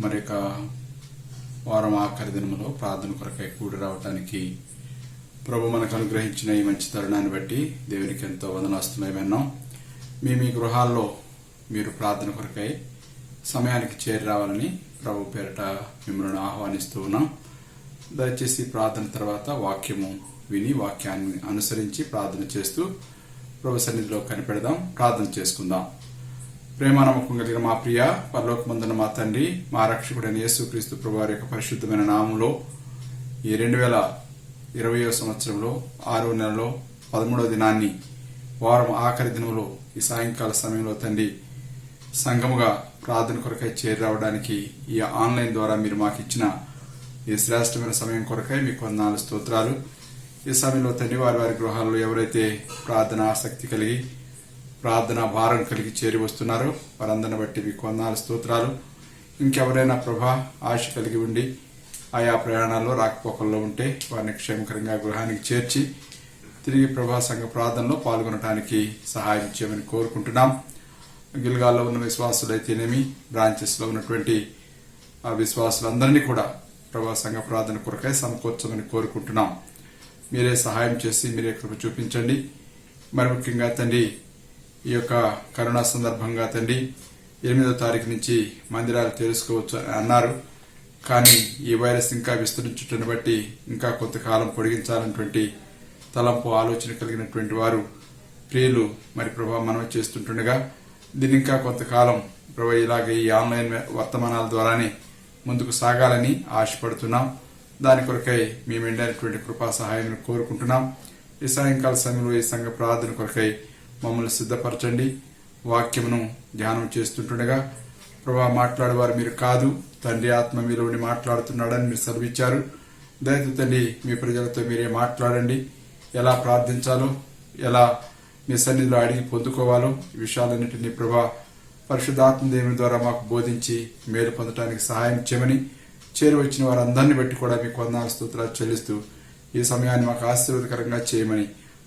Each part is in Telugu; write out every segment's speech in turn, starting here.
మరొక వారం ఆఖరి దినములో ప్రార్థన కొరకై కూడి రావడానికి ప్రభు మనకు అనుగ్రహించిన ఈ మంచి తరుణాన్ని బట్టి దేవునికి ఎంతో వందనాస్తుమేమన్నాం. మీ గృహాల్లో మీరు ప్రార్థన కొరకై సమయానికి చేరి రావాలని ప్రభు పేరిట మిమ్మల్ని ఆహ్వానిస్తూ ఉన్నాం. దయచేసి ప్రార్థన తర్వాత వాక్యము విని వాక్యాన్ని అనుసరించి ప్రార్థన చేస్తూ ప్రభు సన్నిధిలో కనిపెడదాం. ప్రార్థన చేసుకుందాం. ప్రేమ నమ్మకం కలిగిన మా ప్రియ పరలోకమందున మా తండ్రి, మా రక్షకుడైన యేసుక్రీస్తు ప్రభువారి యొక్క పరిశుద్ధమైన నామంలో ఈ 2020 సంవత్సరంలో 6వ నెలలో 13వ దినాన్ని వారం ఆఖరి దినంలో ఈ సాయంకాల సమయంలో తండ్రి సంఘముగా ప్రార్థన కొరకై చేరి రావడానికి ఈ ఆన్లైన్ ద్వారా మీరు మాకు ఇచ్చిన ఈ శ్రేష్టమైన సమయం కొరకై మీకు వందనాలు, స్తోత్రాలు. ఈ సమయంలో తండ్రి వారి గృహాల్లో ఎవరైతే ప్రార్థన ఆసక్తి కలిగి ప్రార్థన భారం కలిగి చేరి వస్తున్నారో వారందరిని బట్టి మీకు వందనాలు, స్తోత్రాలు. ఇంకెవరైనా ప్రభా ఆశ కలిగి ఉండి ఆయా ప్రయాణాల్లో రాకపోకల్లో ఉంటే వారిని క్షేమకరంగా గృహానికి చేర్చి తిరిగి ప్రభా సంఘ ప్రార్థనలో పాల్గొనడానికి సహాయం చేయమని కోరుకుంటున్నాం. గిల్గాల్లో ఉన్న విశ్వాసులైతేనేమి, బ్రాంచెస్లో ఉన్నటువంటి ఆ విశ్వాసులందరినీ కూడా ప్రభా సంఘ ప్రార్థన కొరకై సమకూర్చమని కోరుకుంటున్నాం. మీరే సహాయం చేసి మీరే కృప చూపించండి. మరి ముఖ్యంగా తండ్రి ఈ యొక్క కరోనా సందర్భంగా తండ్రి 8వ తారీఖు నుంచి మందిరాలు తెరుచుకోవచ్చు అన్నారు. కానీ ఈ వైరస్ ఇంకా విస్తరించుటను బట్టి ఇంకా కొంతకాలం పొడిగించాలన్నటువంటి తలంపు ఆలోచన కలిగినటువంటి వారు ప్రియులు మరి ప్రభా మనం చేస్తుంటుండగా దీన్ని ఇంకా కొంతకాలం ప్రభా ఇలాగే ఈ ఆన్లైన్ వర్తమానాల ద్వారానే ముందుకు సాగాలని ఆశపడుతున్నాం. దాని కొరకై మీ మెండైనటువంటి కృపా సహాయాన్ని కోరుకుంటున్నాం. ఈ సాయంకాల సమయంలో ఈ సంఘ ప్రార్థన కొరకై మమ్మల్ని సిద్ధపరచండి. వాక్యమును ధ్యానం చేస్తుంటుండగా ప్రభా మాట్లాడేవారు మీరు కాదు, తండ్రి ఆత్మ మీలో ఉండి మాట్లాడుతున్నాడని మీరు సెలవిచ్చారు. దయతో తండ్రి మీ ప్రజలతో మీరే మాట్లాడండి. ఎలా ప్రార్థించాలో, ఎలా మీ సన్నిధిలో అడిగి పొందుకోవాలో ఈ విషయాలన్నింటినీ ప్రభా పరిశుద్ధాత్మ దేవుని ద్వారా మాకు బోధించి మేలు పొందడానికి సహాయం చేయమని చేరి వచ్చిన వారందరినీ బట్టి కూడా మీకు వందనాలు, స్తోత్రాలు చెల్లిస్తూ ఈ సమయాన్ని మాకు ఆశీర్వాదకరంగా చేయమని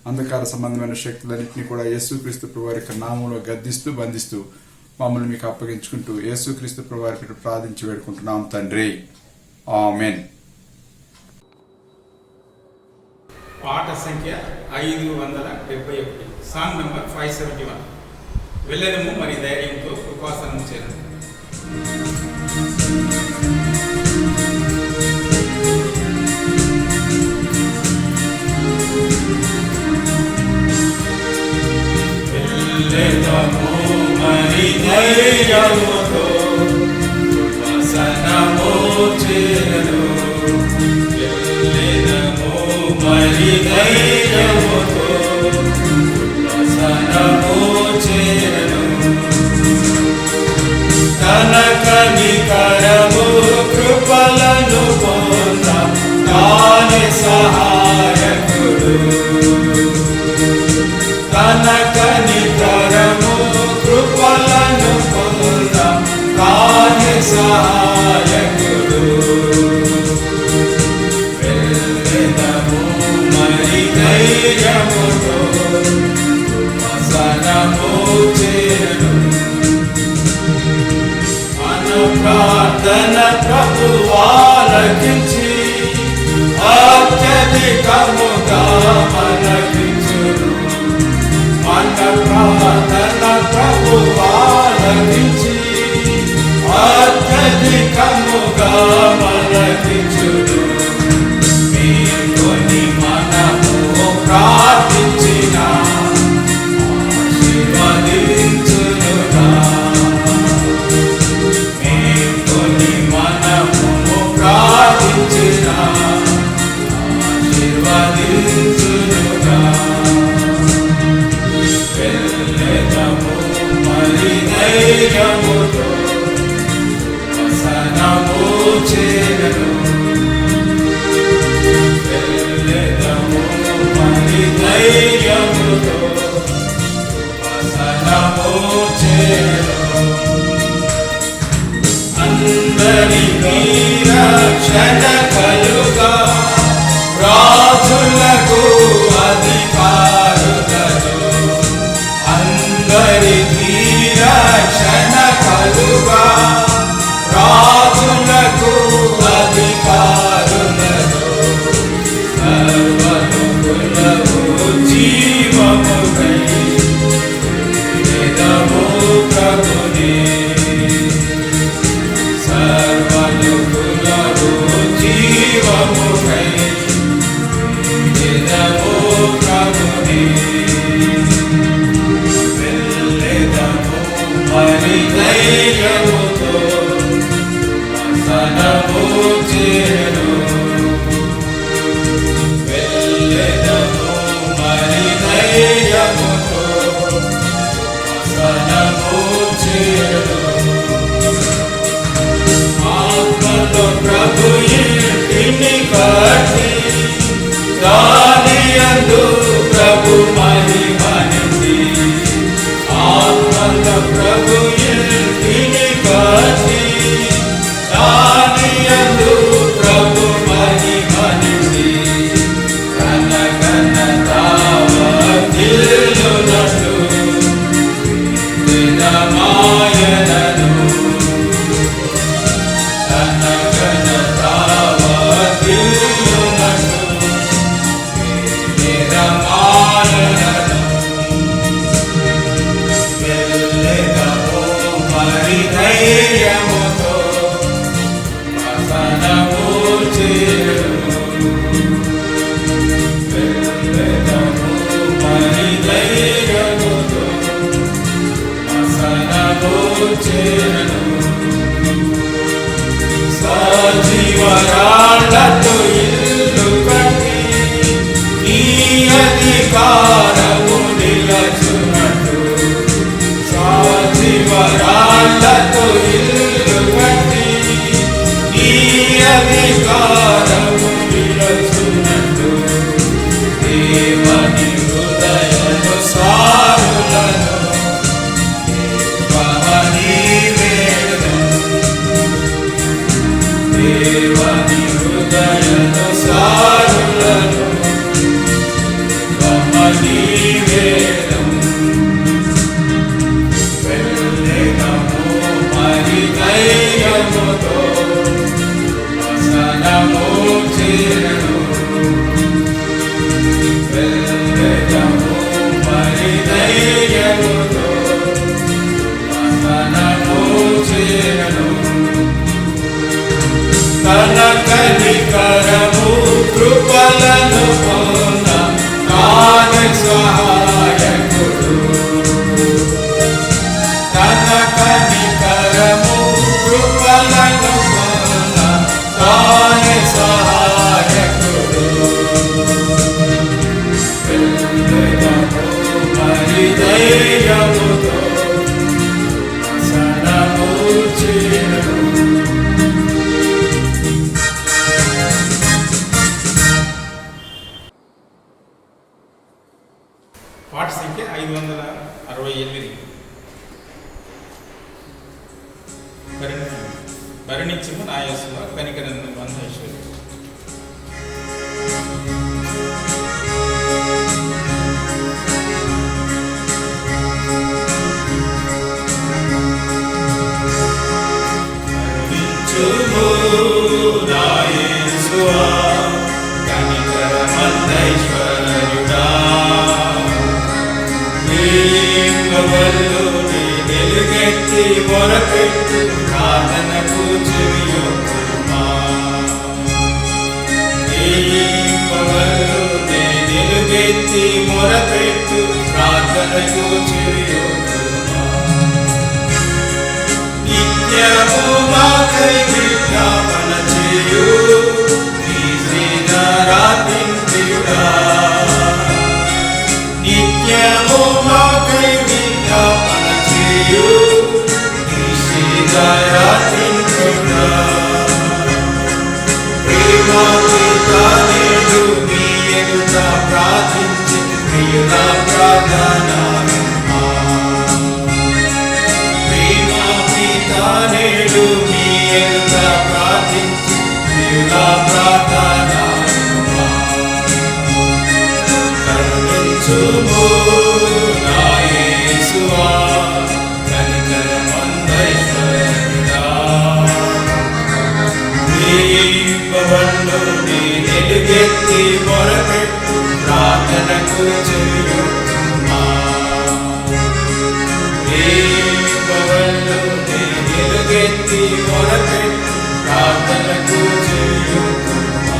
అంధకార సంబంధమైన శక్తులన్నింటినీ కూడా యేసుక్రీస్తు ప్రభువారి యొక్క నామంలో గద్దిస్తూ బంధిస్తూ మమ్మల్ని మీకు అప్పగించుకుంటూ యేసుక్రీస్తు ప్రభువారి పేరు ప్రార్థించి వేడుకుంటున్నాం తండ్రి, ఆమేన్. పాట సంఖ్య 571, సాంగ్ నంబర్ 571. వెళ్ళదము మరి ధైర్యంతో కృపాసనం చేయండి. వెళ్ళదము మరి ధైర్యముతో కృపాసనము చేయండి. వెళ్ళదము మరి ధైర్యముతో కృపాసనము చేయండి. తన కనికరము కృపలను పొంద తానే సహాయకుడు. తన కనికరము కృపలను పొంద తానే సహాయకుడు. వెళ్ళదము మరి ధైర్యముతో కృపాసనము చేయండి. ప్రార్థన ప్రభువాలకించి అత్యధికముగా మనకించును. మన ప్రార్థన ప్రభువాలకించి అత్యధికముగా మనకించును. మీతోని మనము ప్రార్థించిన ఆశీర్వదించునుగా. ప్రార్థించిన ఆశీర్వదించునుగా. వెళ్ళదము మరి ధైర్యముతో వసనము చేరను. వెళ్ళదము మరి ధైర్యముతో వసనము చేరను. అందరికీ రక్షణ కలుగా, రాజులకు అధికారులను. అందరికీ రక్షణ కలుగా, రాజు దానియందు ప్రభు మహిమ నిండి ఆత్మల ప్రభు ఇంటిని కట్టి దానియందు ప్రభు మహిమ నిండి ఘన ఘనతావర్ధిల్లునట్లు వేదమాయనను ఘన ఘనతావర్ధిల్లునట్లు వేదమాయనను వెళ్ళెదము మరి ధైర్యముతో వసనము చేరును వెళ్ళెదము మరి ధైర్యముతో వసనము చేరును సజీవరాళ్లతో ఇల్లు కట్టి నీ అధికారము నిలచునట్టు సజీవరాళ్లతో ఇల్లు కట్టి నీ అధికారము నిలచునట్టు దేవని హృదయను సారులను దేవని వేదం దేవని హృదయను సారులను దేవని వేదం వెళ్ళెదము మరి ధైర్యముతో వసనము చేరును వెళ్ళెదము మరి ధైర్యముతో వసనము చేరును తన కనికరము కృపలను పొంద తానే సహాయకుడు తన కనికరము కృపలను పొంద తానే సహాయకుడు వెళ్ళెదము మరి ధైర్యముతో వసనము చేరును పాట సంఖ్య 568. భరణించము నా యేసువ కనికరము వంద ఐశ్వర్యం. భరణించుము నా యేసువా కనికరమందైశ్వర్యుడా నీవల్లుని వెలుగెత్తి మొరపెట్టు ప్రార్థనకు చెవియొక్కుమా నీవల్లుని వెలుగెత్తి మొరపెట్టు ప్రార్థనకు చెవియొక్కుమా నిత్యము మాకై విజ్ఞాపన చేయు నీ శ్రీధరాత్రింద్రియుడా నిత్యము మాకై విజ్ఞాపన చేయు నీ శ్రీధరాత్రింద్రియుడా ప్రేమాతీతానేడు నీ ఎదుట ప్రార్థించి ప్రియుల ప్రార్థన నేడు మీ ఎదుట ప్రార్థించి ప్రియుల ప్రార్థన కరుణించుము నా యేసువా కనికరమందైశ్వర్యుడా దీపవన్ను నీ వెలుగెత్తి మొరపెట్టు ప్రార్థనకు చెవియొక్కుమా దీపవన్ను నీ వెలుగెత్తి మొరపెట్టు ప్రార్థనకు చెవియొక్కుమా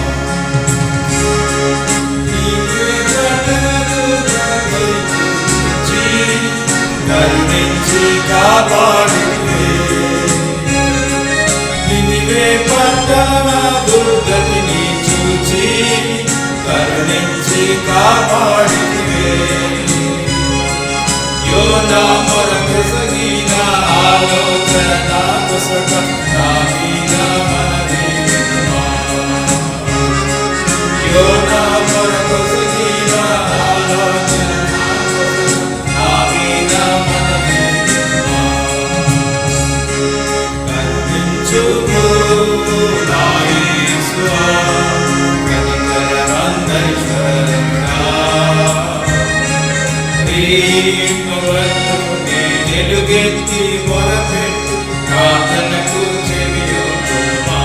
కరుణించి కాపాడితే నినివే పట్టణ దుర్గతిని చూచి కరుణించి కాపాడితే యోనా మొరకొసగిన ఆలోచన కొసగ నా మీద మనదేవా యోనా మొర రేయింపవద్దు నేనెలుగెత్తి మొరపెట్టు ప్రార్థనకు చెవియొగ్గుమా.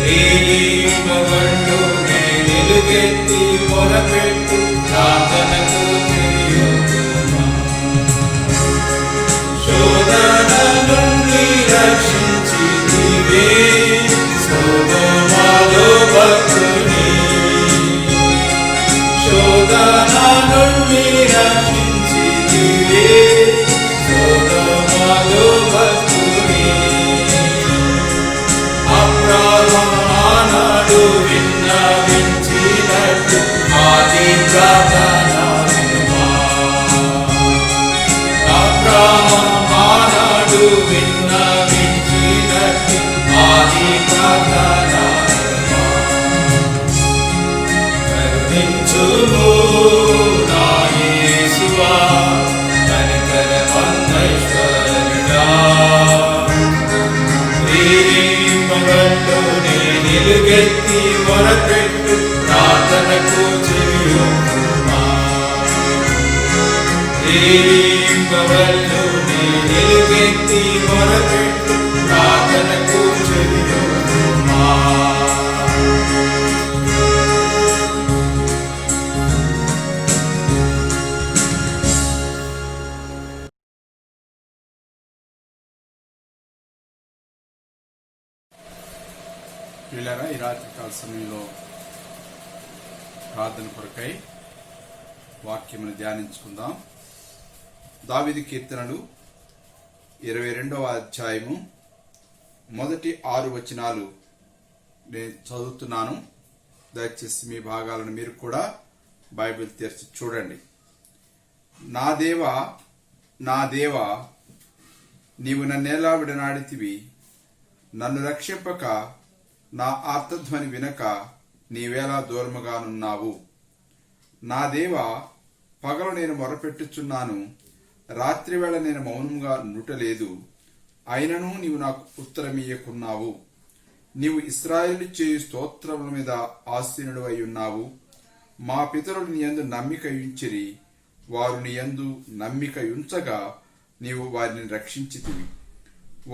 రేయింపవద్దు నేనెలుగెత్తి మొరపెట్టు ప్రార్థనకు చెవియొగ్గుమా. శోధన నుండి రక్షించితివే సొదొమలో భక్తుని. శోధన నుండి రక్షించితివే సొదొమలో భక్తుని. అబ్రాహాము ఆనాడు విన్నవించినట్టు ఆది ప్రార్థన వినుమా. అబ్రాహాము ఆనాడు విన్నవించినట్టు ఆది ప్రార్థన వినుమా. కరుణించుము నా యేసువా కనికరమందైశ్వర్యుడా. రేయింపవద్దు నేనెలుగెత్తి మొరపెట్టు ప్రార్థనకు చెవియొగ్గుమా. రేయింపవద్దు నేనెలుగెత్తి మొరపెట్టు ప్రార్థనకు చెవియొగ్గుమా. ప్రియులారా, ఈ రాత్రి కాల సమయంలో ప్రార్థన కొరకై వాక్యమును ధ్యానించుకుందాం. దావీదు కీర్తనలు 22వ అధ్యాయము మొదటి 6 వచనాలు నేను చదువుతున్నాను. దయచేసి మీ భాగాలను మీరు కూడా బైబిల్ తెరిచి చూడండి. నా దేవా, నా దేవా, నీవు నన్నేలా విడనాడితివి. నన్ను రక్షింపక నా ఆర్తధ్వని వినక నీవేలా దూరముగానున్నావు. నా దేవా, పగలు నేను మొరపెట్టుచున్నాను, రాత్రివేళ నేను మౌనంగా నుండుటలేదు. అయినను నీవు నాకు ఉత్తరమియ్యకున్నావు. నీవు ఇశ్రాయేలు చేయు స్తోత్రముల మీద ఆసీనుడు అయి ఉన్నావు. మా పితరులు నీయందు నమ్మిక ఉంచిరి. వారు నీయందు నమ్మిక ఉంచగా నీవు వారిని రక్షించితివి.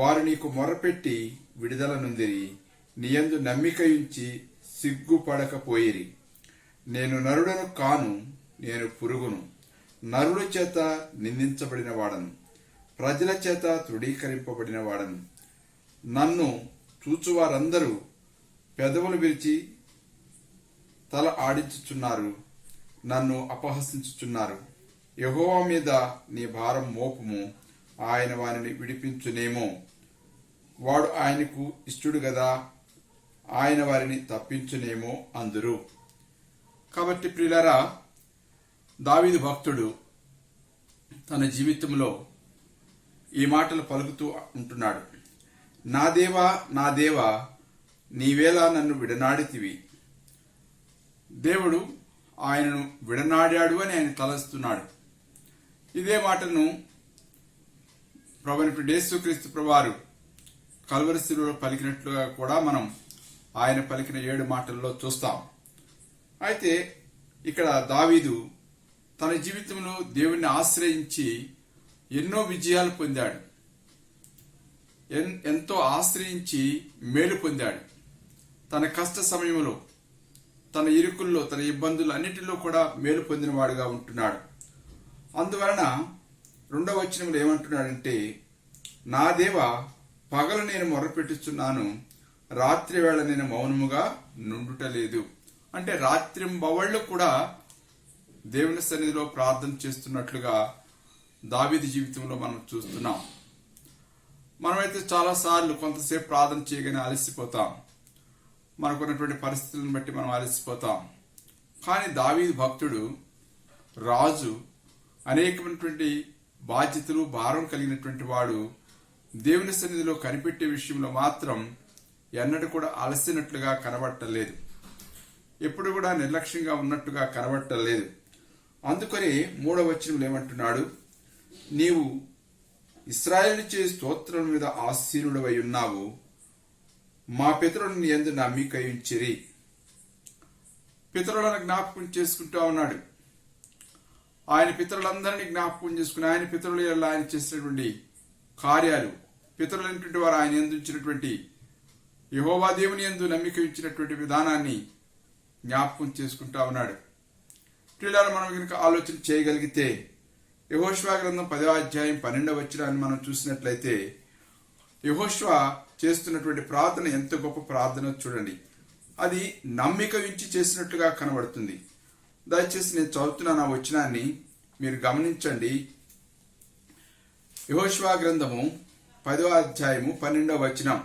వారు నీకు మొరపెట్టి విడుదల నొందిరి. నీయందు నమ్మిక ఉంచి సిగ్గుపడకపోయిరి. నేను నరుడను కాను, నేను పురుగును, నరుల చేత నిందించబడిన వాడను, ప్రజల చేత తృఢీకరింపబడిన వాడను. నన్ను చూచువారందరూ పెదవులు విరిచి తల ఆడించుచున్నారు, నన్ను అపహసించుచున్నారు. యెహోవా మీద నీ భారం మోపుము, ఆయన వారిని విడిపించునేమో. వాడు ఆయనకు ఇష్టడు గదా, ఆయన వారిని తప్పించునేమో అందురు. కాబట్టి ప్రియులారా, దావీదు భక్తుడు తన జీవితంలో ఈ మాటలు పలుకుతూ ఉంటున్నాడు. నా దేవా, నా దేవా, నీవేలా నన్ను విడనాడితివి. దేవుడు ఆయనను విడనాడాడు అని ఆయన తలస్తున్నాడు. ఇదే మాటను ప్రభువైన యేసుక్రీస్తు ప్రభువారు కల్వరి శిలువలో పలికినట్లుగా కూడా మనం ఆయన పలికిన 7 మాటల్లో చూస్తాం. అయితే ఇక్కడ దావీదు తన జీవితంలో దేవుణ్ణి ఆశ్రయించి ఎన్నో విజయాలు పొందాడు, ఎంతో ఆశ్రయించి మేలు పొందాడు. తన కష్ట సమయంలో, తన ఇరుకుల్లో, తన ఇబ్బందులు అన్నిటిలో కూడా మేలు పొందిన వాడుగా ఉంటున్నాడు. అందువలన 2వ వచనంలో ఏమంటున్నాడంటే, నా దేవా, పగలు నేను మొర్రపెట్టుచున్నాను, రాత్రి వేళ నేను మౌనముగా నుండుటలేదు. అంటే రాత్రింబవళ్ళు కూడా దేవుని సన్నిధిలో ప్రార్థన చేస్తున్నట్లుగా దావీదు జీవితంలో మనం చూస్తున్నాం. మనమైతే చాలాసార్లు కొంతసేపు ప్రార్థన చేయగానే అలసిపోతాం, మనకున్నటువంటి పరిస్థితులను బట్టి మనం అలసిపోతాం. కానీ దావీదు భక్తుడు, రాజు, అనేకమైనటువంటి బాధ్యతలు, భారం కలిగినటువంటి వాడు దేవుని సన్నిధిలో కనిపెట్టే విషయంలో మాత్రం ఎన్నడూ కూడా అలసినట్లుగా కనబట్టలేదు, ఎప్పుడు కూడా నిర్లక్ష్యంగా ఉన్నట్టుగా కనబట్టలేదు. అందుకని 3వ వచనంలో ఏమంటున్నాడు, నీవు ఇశ్రాయేలు చే స్తోత్రం మీద ఆసీనుడవై ఉన్నావు, మా పితరులను నీ యందు నమ్మిక ఉంచిరి. పితరులను జ్ఞాపకం చేసుకుంటా ఉన్నాడు. ఆయన పితరులందరినీ జ్ఞాపకం చేసుకుని ఆయన పితరులు ఆయన చేసినటువంటి కార్యాలు, పితరులైనటువంటి వారు ఆయన అందించినటువంటి యెహోవా దేవుని యందు నమ్మిక ఇచ్చినటువంటి విధానాన్ని జ్ఞాపకం చేసుకుంటా ఉన్నాడు. ప్రియులారా, మనం కనుక ఆలోచన చేయగలిగితే యెహోషువ గ్రంథం 10వ అధ్యాయం 12వ వచనాన్ని మనం చూసినట్లయితే యెహోషువ చేస్తున్నటువంటి ప్రార్థన ఎంత గొప్ప ప్రార్థన చూడండి. అది నమ్మిక ఉంచి చేసినట్లుగా కనబడుతుంది. దయచేసి నేను చదువుతున్నాను ఆ వచనాన్ని మీరు గమనించండి. యెహోషువ గ్రంథము 10వ అధ్యాయము 12వ వచనం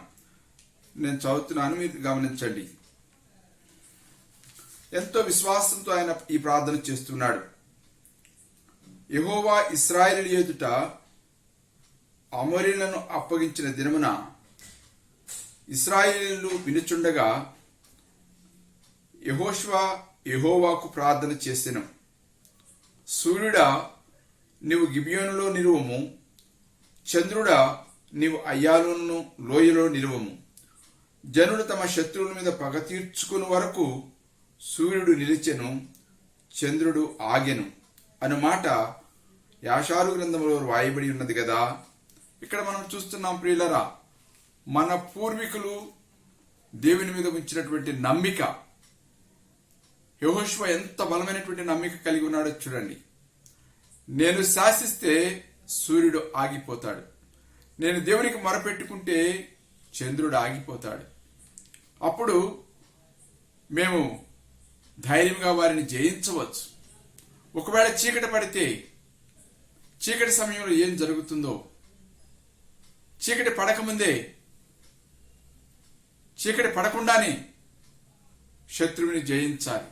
నేను చదువుతున్నాను, మీరు గమనించండి. ఎంతో విశ్వాసంతో ఆయన ఈ ప్రార్థన చేస్తున్నాడు. యెహోవా ఇశ్రాయేలు ఎదుట అమోరీయులను అప్పగించిన దినమున ఇశ్రాయేలీయులు వినుచుండగా యెహోషువ యెహోవాకు ప్రార్థన చేసెను. సూర్యుడా, నీవు గిబియోనులో నిలువము, చంద్రుడా, నీవు అయ్యాలోను లోయలో నిలువము. జనులు తమ శత్రువుల మీద పగ తీర్చుకుని వరకు సూర్యుడు నిలిచెను, చంద్రుడు ఆగెను అన్న మాట యాషారు గ్రంథంలో రాయబడి ఉన్నది కదా. ఇక్కడ మనం చూస్తున్నాం ప్రియులరా, మన పూర్వీకులు దేవుని మీద ఉంచినటువంటి నమ్మిక, యెహోషువ ఎంత బలమైనటువంటి నమ్మిక కలిగి ఉన్నాడో చూడండి. నేను శాసిస్తే సూర్యుడు ఆగిపోతాడు, నేను దేవునికి మొరపెట్టుకుంటే చంద్రుడు ఆగిపోతాడు. అప్పుడు మేము ధైర్యంగా వారిని జయించవచ్చు. ఒకవేళ చీకటి పడితే చీకటి సమయంలో ఏం జరుగుతుందో, చీకటి పడకముందే, చీకటి పడకుండానే శత్రువుని జయించాలి.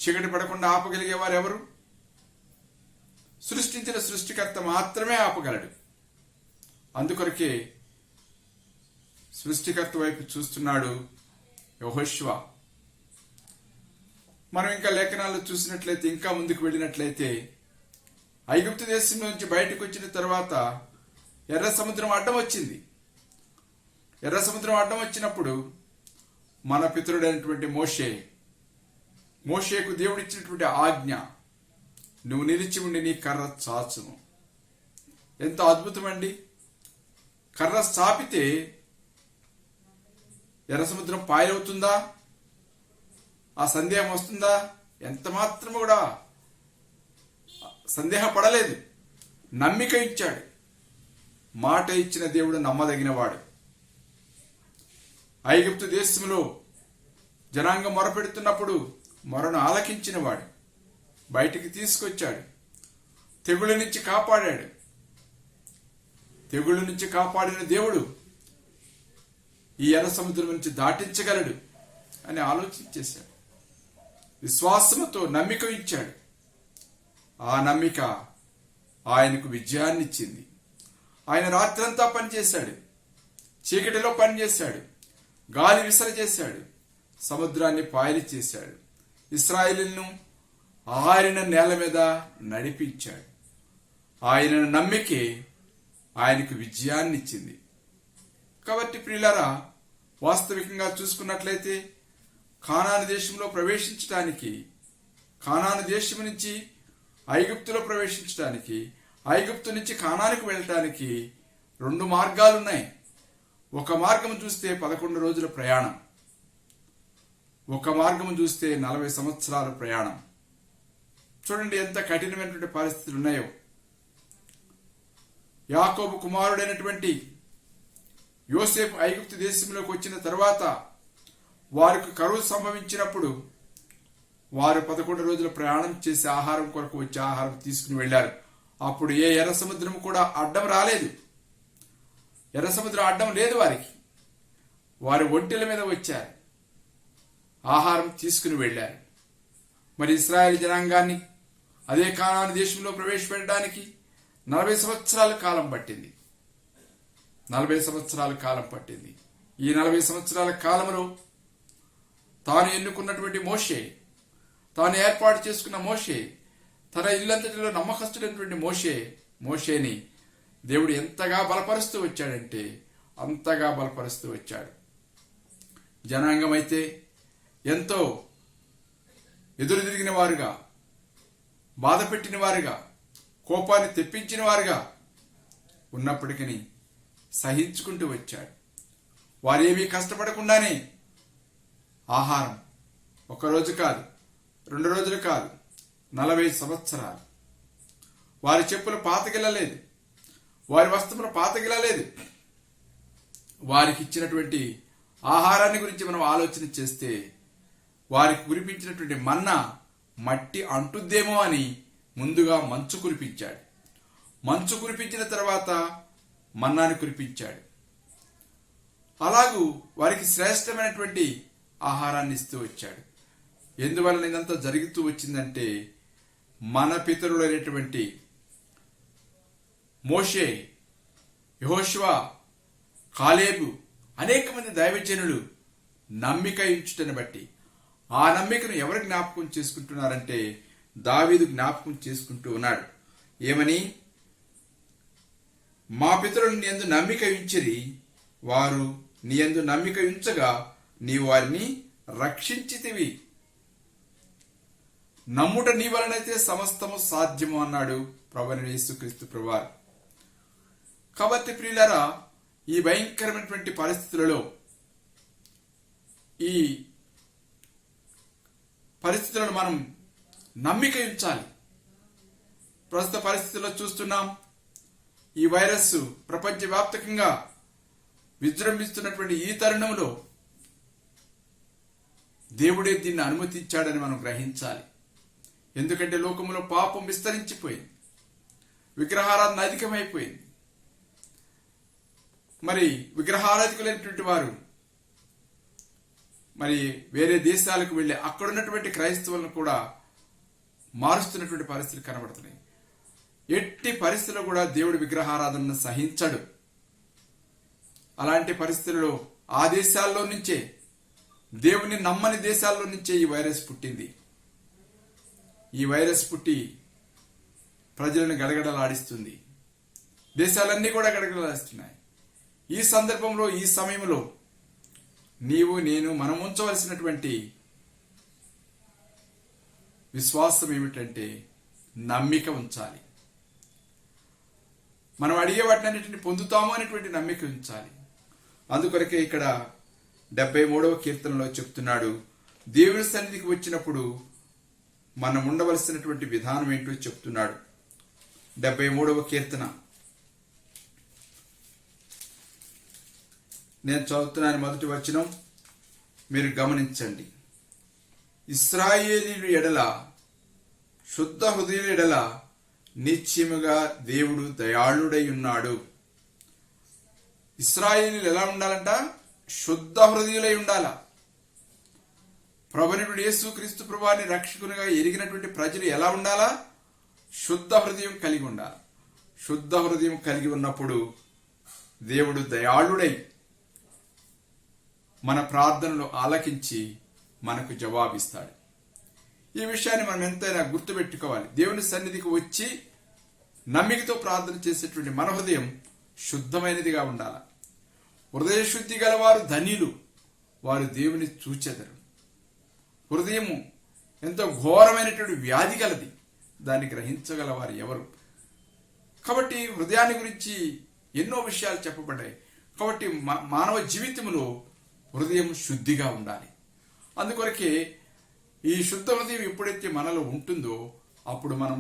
చీకటి పడకుండా ఆపగలిగేవారు ఎవరు? సృష్టించిన సృష్టికర్త మాత్రమే ఆపగలడు. అందుకొరకే సృష్టికర్త వైపు చూస్తున్నాడు యెహోషువ. మనం ఇంకా లేఖనాల్లో చూసినట్లయితే, ఇంకా ముందుకు వెళ్ళినట్లయితే, ఐగుప్తు దేశం నుంచి బయటకు వచ్చిన తర్వాత ఎర్ర సముద్రం అడ్డం వచ్చింది. ఎర్ర సముద్రం అడ్డం వచ్చినప్పుడు మన పితరుడైనటువంటి మోషేకు దేవుడిచ్చినటువంటి ఆజ్ఞ, నువ్వు నిలిచి ఉండి నీ కర్ర చాచును. ఎంత అద్భుతమండి! కర్ర చాపితే ఎర్ర సముద్రం పాయలవుతుందా? ఆ సందేహం వస్తుందా? ఎంత మాత్రం కూడా సందేహపడలేదు. నమ్మిక ఇచ్చాడు. మాట ఇచ్చిన దేవుడు నమ్మదగినవాడు. ఐగుప్తు దేశంలో జనాంగం మొరపెడుతున్నప్పుడు మొరను ఆలకించినవాడు, బయటికి తీసుకొచ్చాడు. తెగుళ్ళ నుంచి కాపాడాడు. తెగుళ్ళ నుంచి కాపాడిన దేవుడు ఈ ఎర్ర సముద్రం నుంచి దాటించగలడు అని ఆలోచించేశాడు. విశ్వాసముతో నమ్మిక ఇచ్చాడు. ఆ నమ్మిక ఆయనకు విజయాన్ని ఇచ్చింది. ఆయన రాత్రంతా పనిచేశాడు, చీకటిలో పనిచేశాడు, గాలి విసరచేశాడు, సముద్రాన్ని పాయలు చేశాడు, ఇశ్రాయేలును ఆరిన నేల మీద నడిపించాడు. ఆయన నమ్మికే ఆయనకు విజయాన్ని ఇచ్చింది. కాబట్టి ప్రియులారా, వాస్తవికంగా చూసుకున్నట్లయితే కానాను దేశంలో ప్రవేశించడానికి, కానాను దేశం నుంచి ఐగుప్తులో ప్రవేశించడానికి, ఐగుప్తు నుంచి కానానికి వెళ్ళటానికి 2 మార్గాలున్నాయి. ఒక మార్గం చూస్తే 11 రోజుల ప్రయాణం, ఒక మార్గం చూస్తే 40 సంవత్సరాల ప్రయాణం. చూడండి ఎంత కఠినమైనటువంటి పరిస్థితులు ఉన్నాయో. యాకోబు కుమారుడైనటువంటి యోసేపు ఐగుప్తు దేశంలోకి వచ్చిన తర్వాత వారికి కరువు సంభవించినప్పుడు వారు 11 రోజుల ప్రయాణం చేసి ఆహారం కొరకు వచ్చి ఆహారం తీసుకుని వెళ్లారు. అప్పుడు ఏ ఎర్ర సముద్రం కూడా అడ్డం రాలేదు. ఎర్ర సముద్రం అడ్డం లేదు వారికి. వారి ఒంటెల మీద వచ్చారు, ఆహారం తీసుకుని వెళ్లారు. మరి ఇశ్రాయేలు జనాంగాన్ని అదే కానాను దేశంలో ప్రవేశపెట్టడానికి 40 సంవత్సరాల కాలం పట్టింది. 40 సంవత్సరాల కాలం పట్టింది. ఈ 40 సంవత్సరాల కాలంలో తాను ఎన్నుకున్నటువంటి మోషే, తాను ఏర్పాటు చేసుకున్న మోషే, తన ఇల్లంతటిలో నమ్మకస్తుడైనటువంటి మోషేని దేవుడు ఎంతగా బలపరుస్తూ వచ్చాడంటే అంతగా బలపరుస్తూ వచ్చాడు. జనాంగం అయితే ఎంతో ఎదురు తిరిగిన వారుగా, బాధ పెట్టిన వారుగా, కోపాన్ని తెప్పించిన వారుగా ఉన్నప్పటికీ సహించుకుంటూ వచ్చాడు. వారేమీ కష్టపడకుండానే ఆహారం 1 రోజు కాదు, 2 రోజులు కాదు, 40 సంవత్సరాలు. వారి చెప్పులు పాతగిల్లలేదు, వారి వస్త్రములు పాతగిల్లలేదు. వారికి ఇచ్చినటువంటి ఆహారాన్ని గురించి మనం ఆలోచన చేస్తే వారికి కురిపించినటువంటి మన్నా మట్టి అంటుద్దేమో అని ముందుగా మంచు కురిపించాడు. మంచు కురిపించిన తర్వాత మన్నాని కురిపించాడు. అలాగూ వారికి శ్రేష్టమైనటువంటి ఆహారాన్ని ఇస్తూ వచ్చాడు. ఎందువలన ఇదంతా జరుగుతూ వచ్చిందంటే మన పితరులైనటువంటి మోషే, యెహోషువ, కాలేబు అనేక మంది దైవజనులు నమ్మిక ఉంచుటని బట్టి, ఆ నమ్మికను ఎవరు జ్ఞాపకం చేసుకుంటున్నారంటే దావీదు జ్ఞాపకం చేసుకుంటూ ఉన్నాడు. ఏమని? మా పితరులు నీ యందు నమ్మిక ఉంచిరి, వారు నీ యందు నమ్మిక ఉంచగా నీవు వారిని రక్షించితివి. నమ్ముట నీ వలనైతే సమస్తము సాధ్యము అన్నాడు ప్రభువైన యేసుక్రీస్తు ప్రభువారు. కాబట్టి ప్రియులారా, ఈ భయంకరమైనటువంటి పరిస్థితులలో, ఈ పరిస్థితులను మనం నమ్మిక ఉంచాలి. ప్రస్తుత పరిస్థితుల్లో చూస్తున్నాం, ఈ వైరస్ ప్రపంచవ్యాప్తంగా విజృంభిస్తున్నటువంటి ఈ తరుణంలో దేవుడే దీన్ని అనుమతించాడని మనం గ్రహించాలి. ఎందుకంటే లోకములో పాపం విస్తరించిపోయింది, విగ్రహారాధన అధికమైపోయింది. మరి విగ్రహారాధికులైనటువంటి వారు మరి వేరే దేశాలకు వెళ్ళి అక్కడ ఉన్నటువంటి క్రైస్తవులను కూడా మారుస్తున్నటువంటి పరిస్థితులు కనబడుతున్నాయి. ఎట్టి పరిస్థితుల్లో కూడా దేవుడు విగ్రహారాధనను సహించడు. అలాంటి పరిస్థితుల్లో ఆ దేశాల్లో నుంచే, దేవుని నమ్మని దేశాల్లో నుంచే ఈ వైరస్ పుట్టింది. ఈ వైరస్ పుట్టి ప్రజలను గడగడలాడిస్తుంది, దేశాలన్నీ కూడా గడగడలాడిస్తున్నాయి. ఈ సందర్భంలో, ఈ సమయంలో నీవు నేను మనం ఉంచవలసినటువంటి విశ్వాసం ఏమిటంటే నమ్మిక ఉంచాలి. మనం అడిగే వాటిని అన్నిటిని పొందుతాము అనేటువంటి నమ్మిక ఉంచాలి. అందుకొరకే ఇక్కడ 73వ కీర్తనలో చెప్తున్నాడు, దేవుని సన్నిధికి వచ్చినప్పుడు మనం ఉండవలసినటువంటి విధానం ఏంటో చెప్తున్నాడు. 73వ కీర్తన నేను చదువుతున్నాను. మొదటి వచనం మీరు గమనించండి. ఇశ్రాయేలీయుల ఎడల, శుద్ధ హృదయుల ఎడల నిశ్చయముగా దేవుడు దయాళుడై ఉన్నాడు. ఇశ్రాయేలీయులు ఎలా ఉండాలంట? శుద్ధ హృదయులై ఉండాలా. ప్రభువైన యేసుక్రీస్తు ప్రభువాన్ని రక్షకునిగా ఎరిగినటువంటి ప్రజలు ఎలా ఉండాలా? శుద్ధ హృదయం కలిగి ఉండాలి. శుద్ధ హృదయం కలిగి ఉన్నప్పుడు దేవుడు దయాళుడై మన ప్రార్థనలు ఆలకించి మనకు జవాబిస్తాడు. ఈ విషయాన్ని మనం ఎంతైనా గుర్తుపెట్టుకోవాలి. దేవుని సన్నిధికి వచ్చి నమ్మికతో ప్రార్థన చేసేటువంటి మన హృదయం శుద్ధమైనదిగా ఉండాలి. హృదయ శుద్ధి గలవారు ధన్యులు, వారు దేవుని చూచెదరు. హృదయము ఎంతో ఘోరమైనటువంటి వ్యాధి గలది, దాన్ని గ్రహించగలవారు ఎవరు? కాబట్టి హృదయాన్ని గురించి ఎన్నో విషయాలు చెప్పబడ్డాయి. కాబట్టి మానవ జీవితంలో హృదయం శుద్ధిగా ఉండాలి. అందుకొరకే ఈ శుద్ధ హృదయం ఎప్పుడైతే మనలో ఉంటుందో అప్పుడు మనం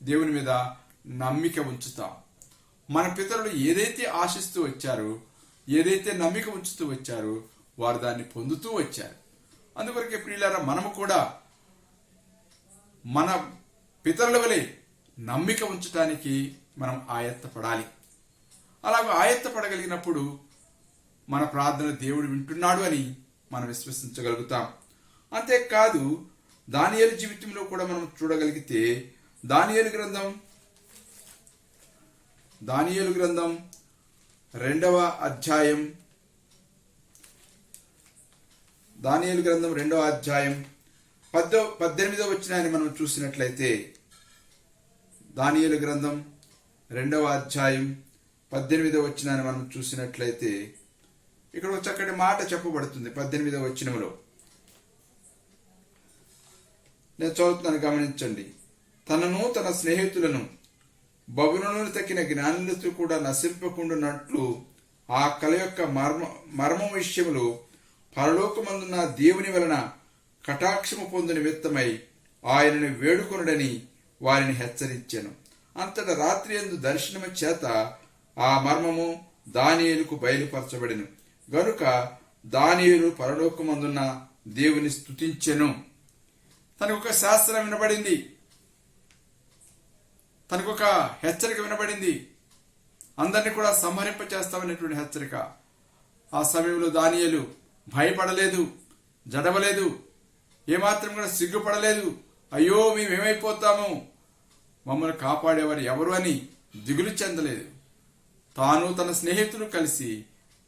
దేవుని మీద నమ్మిక ఉంచుతాం. మన పితరులు ఏదైతే ఆశిస్తూ వచ్చారో, ఏదైతే నమ్మిక ఉంచుతూ వచ్చారో వారు దాన్ని పొందుతూ వచ్చారు. అందుకొరకే ప్రియులారా, మనము కూడా మన పితరుల వలె నమ్మిక ఉంచడానికి మనం ఆయత్తపడాలి. అలాగ ఆయత్తపడగలిగినప్పుడు మన ప్రార్థన దేవుడు వింటున్నాడు అని మనం విశ్వసించగలుగుతాం. అంతేకాదు, దానియేలు జీవితంలో కూడా మనం చూడగలిగితే దానియేలు గ్రంథం 2వ అధ్యాయం, దానియేలు గ్రంథం 2వ అధ్యాయం 18వ వచనాన్ని మనం చూసినట్లయితే, దానియేలు గ్రంథం 2వ అధ్యాయం 18వ వచనాన్ని మనం చూసినట్లయితే ఇక్కడ ఒక చక్కటి మాట చెప్పబడుతుంది. 18వ వచనంలో నేను చదువుతున్నాను, గమనించండి. తనను తన స్నేహితులను బబులోను తక్కిన జ్ఞానులతో కూడా నశింపకుండునట్లు ఆ కల యొక్క మర్మ విషయములు పరలోకమందున్న దేవుని వలన కటాక్షము పొందు నిమిత్తమై ఆయనను వేడుకొనుడని వారిని హెచ్చరించాను. అంతటా రాత్రి యందు దర్శనము చేత ఆ మర్మము దానియేలుకు బయలుపరచబడెను. గనుక దానియేలు పరలోకమందున్న దేవుని స్తుతించెను. తనకొక శాస్త్రం వినబడింది, తనకొక హెచ్చరిక వినబడింది, అందరినీ కూడా సంహరింప చేస్తామనేటువంటి హెచ్చరిక. ఆ సమయంలో దానియేలు భయపడలేదు, జడవలేదు, ఏమాత్రం కూడా సిగ్గుపడలేదు. అయ్యో మేమేమైపోతాము, మమ్మల్ని కాపాడేవారు ఎవరు అని దిగులు చెందలేదు. తాను తన స్నేహితులు కలిసి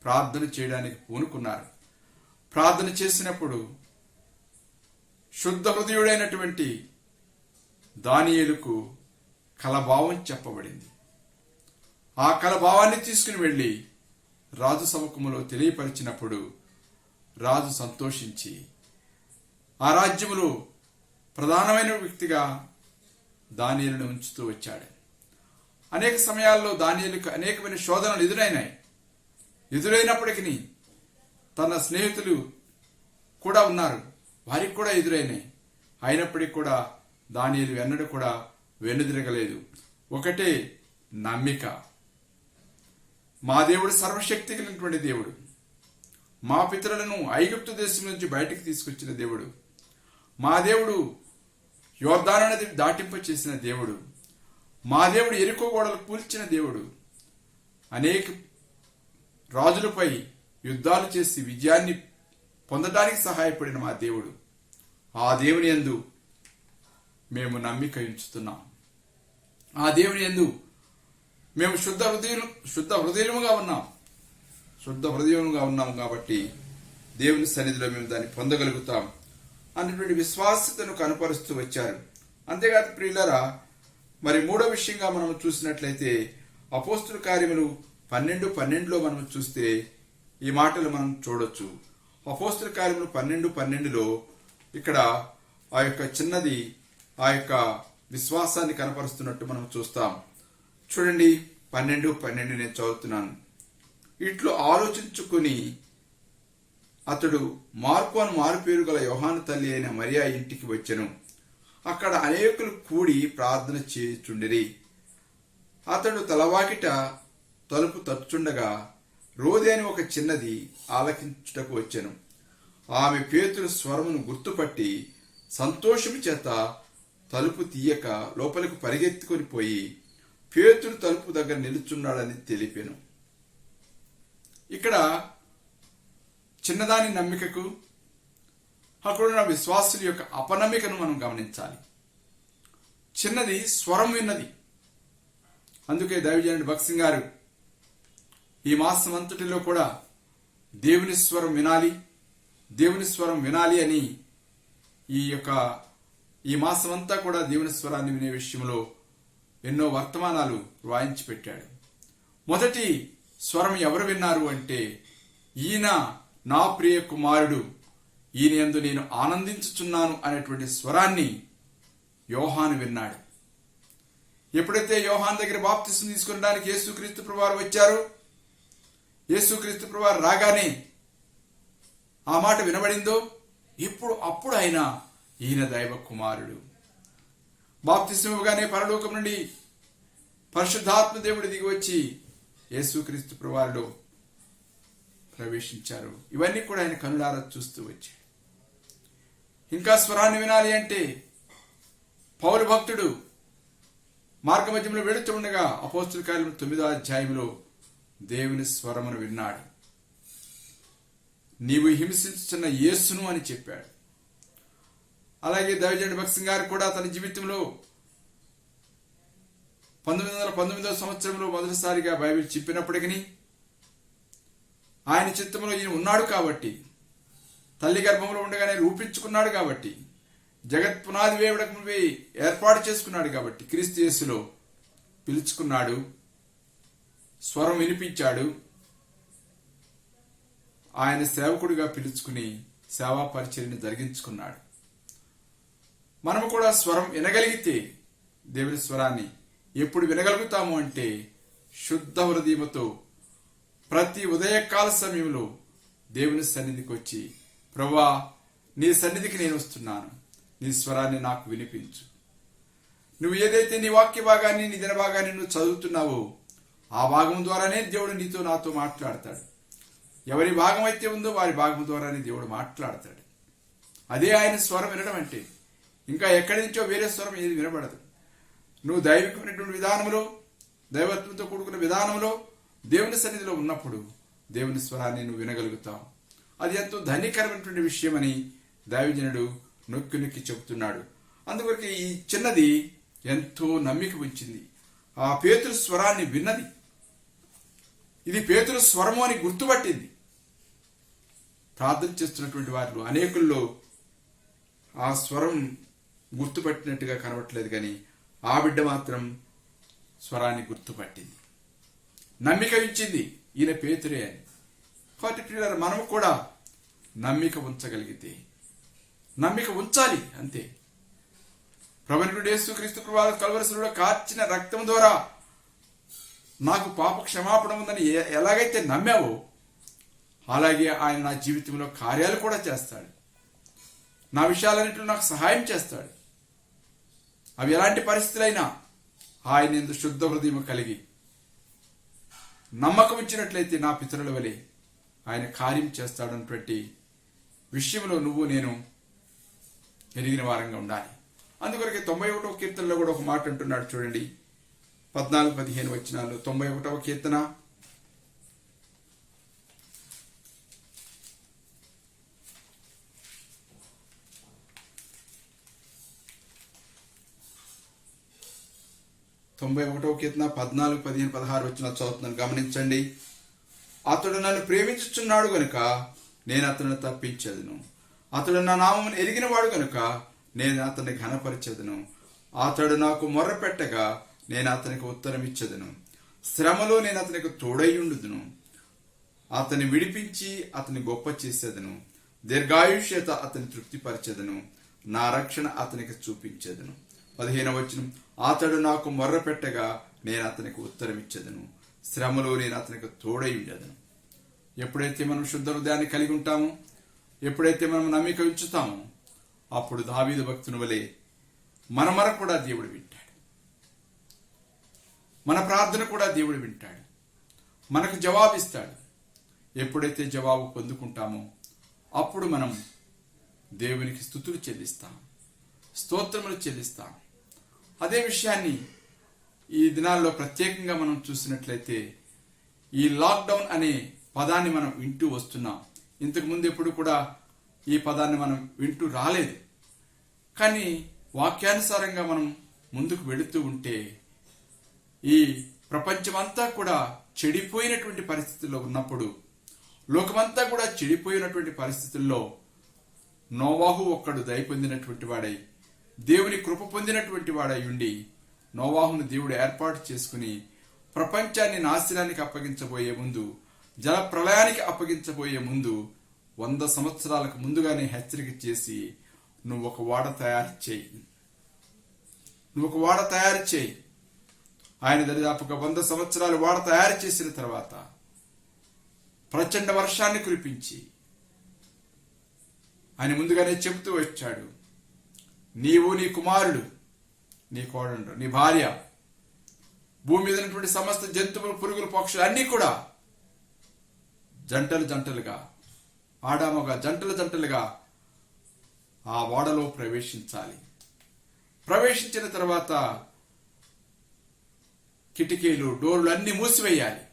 ప్రార్థన చేయడానికి పూనుకున్నారు. ప్రార్థన చేసినప్పుడు శుద్ధ హృదయుడైనటువంటి దానియేలుకు కలభావం చెప్పబడింది. ఆ కలభావాన్ని తీసుకుని వెళ్లి రాజు సముఖములో తెలియపరిచినప్పుడు రాజు సంతోషించి ఆ రాజ్యములో ప్రధానమైన వ్యక్తిగా దానియేలును ఉంచుతూ వచ్చాడు. అనేక సమయాల్లో దానియేలుకు అనేకమైన శోధనలు ఎదురైనప్పటికీ తన స్నేహితులు కూడా ఉన్నారు, వారికి కూడా ఎదురైనాయి. అయినప్పటికీ కూడా దానియేలు ఎన్నడూ కూడా వెనుదిరగలేదు. ఒకటే నమ్మిక. మా దేవుడు సర్వశక్తి కలిగినటువంటి దేవుడు, మా పితరులను ఐగుప్తు దేశం నుంచి బయటికి తీసుకొచ్చిన దేవుడు, మా దేవుడు యోర్దాను నది దాటింప చేసిన దేవుడు, మా దేవుడు ఎరికో గోడలు కూల్చిన దేవుడు, అనేక రాజులపై యుద్ధాలు చేసి విజయాన్ని పొందడానికి సహాయపడిన మా దేవుడు. ఆ దేవుని యందు మేము నమ్మిక ఉంచుతున్నాం. ఆ దేవుని యందు మేము శుద్ధ హృదయముగా ఉన్నాం కాబట్టి దేవుని సన్నిధిలో మేము దాన్ని పొందగలుగుతాం అన్నటువంటి విశ్వాసతను కనపరుస్తూ వచ్చారు. అంతేకాదు ప్రియులారా, మరి మూడో విషయంగా మనం చూసినట్లయితే అపోస్తుల కార్యములు 12:12 మనం చూస్తే ఈ మాటలు మనం చూడొచ్చు. అపోస్తుల కార్యములు 12:12 ఇక్కడ ఆ యొక్క చిన్నది ఆ యొక్క విశ్వాసాన్ని కనపరుస్తున్నట్టు మనం చూస్తాం. చూడండి 12:12 నేను చదువుతున్నాను. ఇట్లు ఆలోచించుకుని అతడు మార్కు అని మారుపేరు గల యోహాను తల్లి అయిన మరియా ఇంటికి వచ్చెను. అక్కడ అనేకులు కూడి ప్రార్థన చేయుచుండిరి. అతడు తలవాకిట తలుపు తట్టుచుండగా రోదే అని ఒక చిన్నది ఆలకించుటకు వచ్చెను. ఆమె పేతురు స్వరమును గుర్తుపట్టి సంతోషము చేత తలుపు తీయక లోపలికి పరిగెత్తుకొని పోయి పేతురు తలుపు దగ్గర నిలుచున్నాడని తెలిపాను. ఇక్కడ చిన్నదాని నమ్మికకు అక్కడున్న విశ్వాసుల యొక్క అపనమ్మికను మనం గమనించాలి. చిన్నది స్వరం విన్నది. అందుకే దైవజనుడు భక్త్ సింగ్ గారు ఈ మాసం అంతటిలో కూడా దేవుని స్వరం వినాలి అని ఈ మాసం అంతా కూడా దేవుని స్వరాన్ని వినే విషయంలో ఎన్నో వర్తమానాలు రాయించి పెట్టాడు. మొదటి స్వరం ఎవరు విన్నారు అంటే, ఈయన నా ప్రియ కుమారుడు, ఈయన యందు నేను ఆనందించుచున్నాను అనేటువంటి స్వరాన్ని యోహాను విన్నాడు. ఎప్పుడైతే యోహాను దగ్గర బాప్తిసం తీసుకునడానికి యేసుక్రీస్తు ప్రభువారు వచ్చారో, యేసుక్రీస్తు ప్రభువారు రాగానే ఆ మాట వినబడిందో, అప్పుడు ఈయన దైవ కుమారుడు. బాప్తిసం ఇవ్వగానే పరలోకం నుండి పరిశుద్ధాత్మ దేవుడు దిగి వచ్చి యేసుక్రీస్తు ప్రభువారిలో ప్రవేశించారు. ఇవన్నీ కూడా ఆయన కనులారా చూస్తూ వచ్చాడు. ఇంకా స్వరాన్ని వినాలి అంటే పౌలు భక్తుడు మార్గమధ్యంలో వెళుతూ ఉండగా అపోస్తుల కార్యములు 9వ అధ్యాయంలో దేవుని స్వరమును విన్నాడు. నీవు హింసించుతున్న యేసును అని చెప్పాడు. అలాగే దైవజనుడు భక్త్ సింగ్ గారు కూడా తన జీవితంలో 1919వ సంవత్సరంలో మొదటిసారిగా బైబిల్ చెప్పినప్పటికీ ఆయన చిత్తంలో ఈయన ఉన్నాడు కాబట్టి, తల్లి గర్భంలో ఉండగానే రూపించుకున్నాడు కాబట్టి, జగత్ పునాది వేయడానికి ముందే ఏర్పాటు చేసుకున్నాడు కాబట్టి క్రీస్తు యేసులో పిలుచుకున్నాడు, స్వరం వినిపించాడు, ఆయన సేవకుడిగా పిలుచుకుని సేవా పరిచర్యను జరిగించుకున్నాడు. మనము కూడా స్వరం వినగలిగితే దేవుని స్వరాన్ని ఎప్పుడు వినగలుగుతాము అంటే శుద్ధ హృదయముతో ప్రతి ఉదయకాల సమయంలో దేవుని సన్నిధికి వచ్చి, ప్రభువా నీ సన్నిధికి నేను వస్తున్నాను, నీ స్వరాన్ని నాకు వినిపించు. నువ్వు ఏదైతే నీ వాక్య భాగాన్ని, నీ దిన భాగాన్ని నువ్వు చదువుతున్నావో ఆ భాగం ద్వారానే దేవుడు నీతో నాతో మాట్లాడతాడు. ఎవరి భాగం అయితే ఉందో వారి భాగం ద్వారానే దేవుడు మాట్లాడతాడు. అదే ఆయన స్వరం వినడం అంటే. ఇంకా ఎక్కడి నుంచో వేరే స్వరం ఏది వినబడదు. నువ్వు దైవికమైనటువంటి విధానంలో, దైవత్వంతో కూడుకున్న విధానంలో దేవుని సన్నిధిలో ఉన్నప్పుడు దేవుని స్వరాన్ని నువ్వు వినగలుగుతావు. అది ఎంతో ధన్యకరమైనటువంటి విషయమని దైవజనుడు నొక్కి నొక్కి చెబుతున్నాడు. అందుకొరకు ఈ చిన్నది ఎంతో నమ్మిక ఉంచింది. ఆ పేతురు స్వరాన్ని విన్నది. ఇది పేతురు స్వరము అని గుర్తుపట్టింది. ప్రార్థన చేస్తున్నటువంటి వారిలో అనేకుల్లో ఆ స్వరం గుర్తుపట్టినట్టుగా కనబట్టలేదు, కానీ ఆ బిడ్డ మాత్రం స్వరాన్ని గుర్తుపట్టింది, నమ్మిక ఇచ్చింది, ఈయన పేతురే అని. కాబట్టి ప్రియులారా, మనము కూడా నమ్మిక ఉంచగలిగితే, నమ్మిక ఉంచాలి అంతే. ప్రభువైన యేసుక్రీస్తు కల్వరి కార్చిన రక్తం ద్వారా నాకు పాప క్షమాపణ ఉందని ఎలాగైతే నమ్మావో అలాగే ఆయన నా జీవితంలో కార్యాలు కూడా చేస్తాడు. నా విషయాలన్నింటిలో నాకు సహాయం చేస్తాడు. అవి ఎలాంటి పరిస్థితులైనా ఆయన యందు శుద్ధ హృదయం కలిగి నమ్మకం ఇచ్చినట్లయితే నా పితరుల వలె ఆయన కార్యం చేస్తాడన్నటువంటి విషయంలో నువ్వు నేను ఎరిగిన వారంగా ఉండాలి. అందుకొరకే 91వ కీర్తనలో కూడా ఒక మాట అంటున్నాడు చూడండి, 14-15 వచనాలు. 91వ కీర్తన 91వ కీర్తన 14, 15, 16 వచనాలు చదువుతున్నాను, గమనించండి. అతడు నన్ను ప్రేమించుచున్నాడు గనుక నేను అతను తప్పించదును. అతడు నా నామమును ఎరిగిన వాడు గనుక నేను అతన్ని ఘనపరిచెదను. అతడు నాకు మొర్ర పెట్టగా నేను అతనికి ఉత్తరం ఇచ్చేదను. శ్రమలో నేను అతనికి తోడైయుండుదును. అతన్ని విడిపించి అతని గొప్ప చేసేదను. దీర్ఘాయుష్యత అతని తృప్తిపరిచెదను. నా రక్షణ అతనికి చూపించేదను. 15వ వచనం, అతడు నాకు మొర్ర పెట్టగా నేను అతనికి ఉత్తరం ఇచ్చేదను. శ్రమలో నేను అతనికి తోడై ఉండేదను. ఎప్పుడైతే మనం శుద్ధ హృదయాన్ని కలిగి ఉంటామో, ఎప్పుడైతే మనం నమ్మిక ఉంచుతామో, అప్పుడు దావీదు భక్తుని వలె మన మొర కూడా దేవుడు వింటాడు. మన ప్రార్థన కూడా దేవుడు వింటాడు, మనకు జవాబిస్తాడు. ఎప్పుడైతే జవాబు పొందుకుంటామో అప్పుడు మనం దేవునికి స్తుతులు చెల్లిస్తాం, స్తోత్రములు చెల్లిస్తాం. అదే విషయాన్ని ఈ దినాల్లో ప్రత్యేకంగా మనం చూసినట్లయితే ఈ లాక్డౌన్ అనే పదాన్ని మనం వింటూ వస్తున్నాం. ఇంతకు ముందు ఎప్పుడు కూడా ఈ పదాన్ని మనం వింటూ రాలేదు. కానీ వాక్యానుసారంగా మనం ముందుకు వెళుతూ ఉంటే ఈ ప్రపంచమంతా కూడా చెడిపోయినటువంటి పరిస్థితుల్లో ఉన్నప్పుడు, లోకమంతా కూడా చెడిపోయినటువంటి పరిస్థితుల్లో నోవాహు ఒక్కడు దయ పొందినటువంటి వాడై, దేవుని కృప పొందినటువంటి వాడై ఉండి, నోవాహును దేవుడు ఏర్పాటు చేసుకుని ప్రపంచాన్ని నాశనానికి అప్పగించబోయే ముందు, జల ప్రళయానికి అప్పగించబోయే ముందు 100 సంవత్సరాలకు ముందుగానే హెచ్చరిక చేసి నువ్వు ఒక ఓడ తయారు చేయి. ఆయన దరిదాపుగా 100 సంవత్సరాలు ఓడ తయారు చేసిన తర్వాత ప్రచండ వర్షాన్ని కురిపించి ఆయన ముందుగానే చెబుతూ వచ్చాడు, నీవు, నీ కుమారుడు, నీ కోడండు, నీ భార్య, భూమి మీద ఉన్నటువంటి సమస్త జంతువులు, పురుగులు, పక్షులు అన్నీ కూడా జంటలుగా, ఆడామగా జంటలుగా ఆ ఓడలో ప్రవేశించాలి. ప్రవేశించిన తర్వాత కిటికీలు, డోర్లు అన్ని మూసివేయాలి.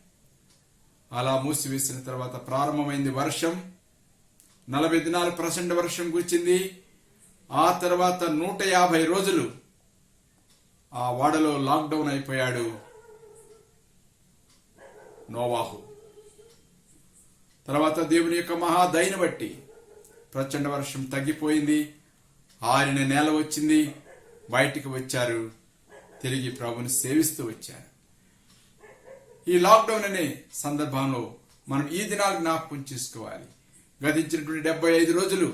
అలా మూసివేసిన తర్వాత ప్రారంభమైంది వర్షం. 40 దినాలు ప్రచండ వర్షం కూర్చింది. ఆ తర్వాత 150 రోజులు ఆ ఓడలో లాక్డౌన్ అయిపోయాడు నోవాహు. తర్వాత దేవుని యొక్క మహాదయను బట్టి ప్రచండ వర్షం తగ్గిపోయింది. ఆరిన నేల వచ్చింది. బయటికి వచ్చారు, తిరిగి ప్రభుని సేవిస్తూ వచ్చారు. ఈ లాక్డౌన్ అనే సందర్భంలో మనం ఈ దినాలు జ్ఞాపకం చేసుకోవాలి. గతించినటువంటి 75 రోజులు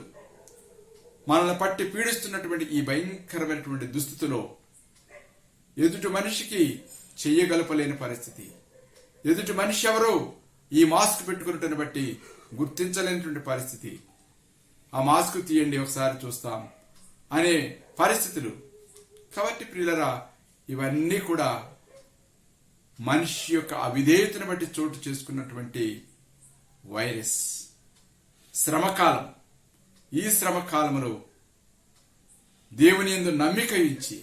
మనల్ని పట్టి పీడిస్తున్నటువంటి ఈ భయంకరమైనటువంటి దుస్థితిలో ఎదుటి మనిషికి చెయ్యగలపలేని పరిస్థితి. ఎదుటి మనిషి ఎవరో ఈ మాస్క్ పెట్టుకున్నట్టుని బట్టి గుర్తించలేనటువంటి పరిస్థితి. ఆ మాస్క్ తీయండి ఒకసారి చూస్తాం అనే పరిస్థితులు. కాబట్టి ప్రియులరా, ఇవన్నీ కూడా మనిషి యొక్క అవిధేయతను బట్టి చోటు చేసుకున్నటువంటి వైరస్ శ్రమకాలం. ఈ శ్రమకాలంలో దేవుని యందు నమ్మిక ఇచ్చి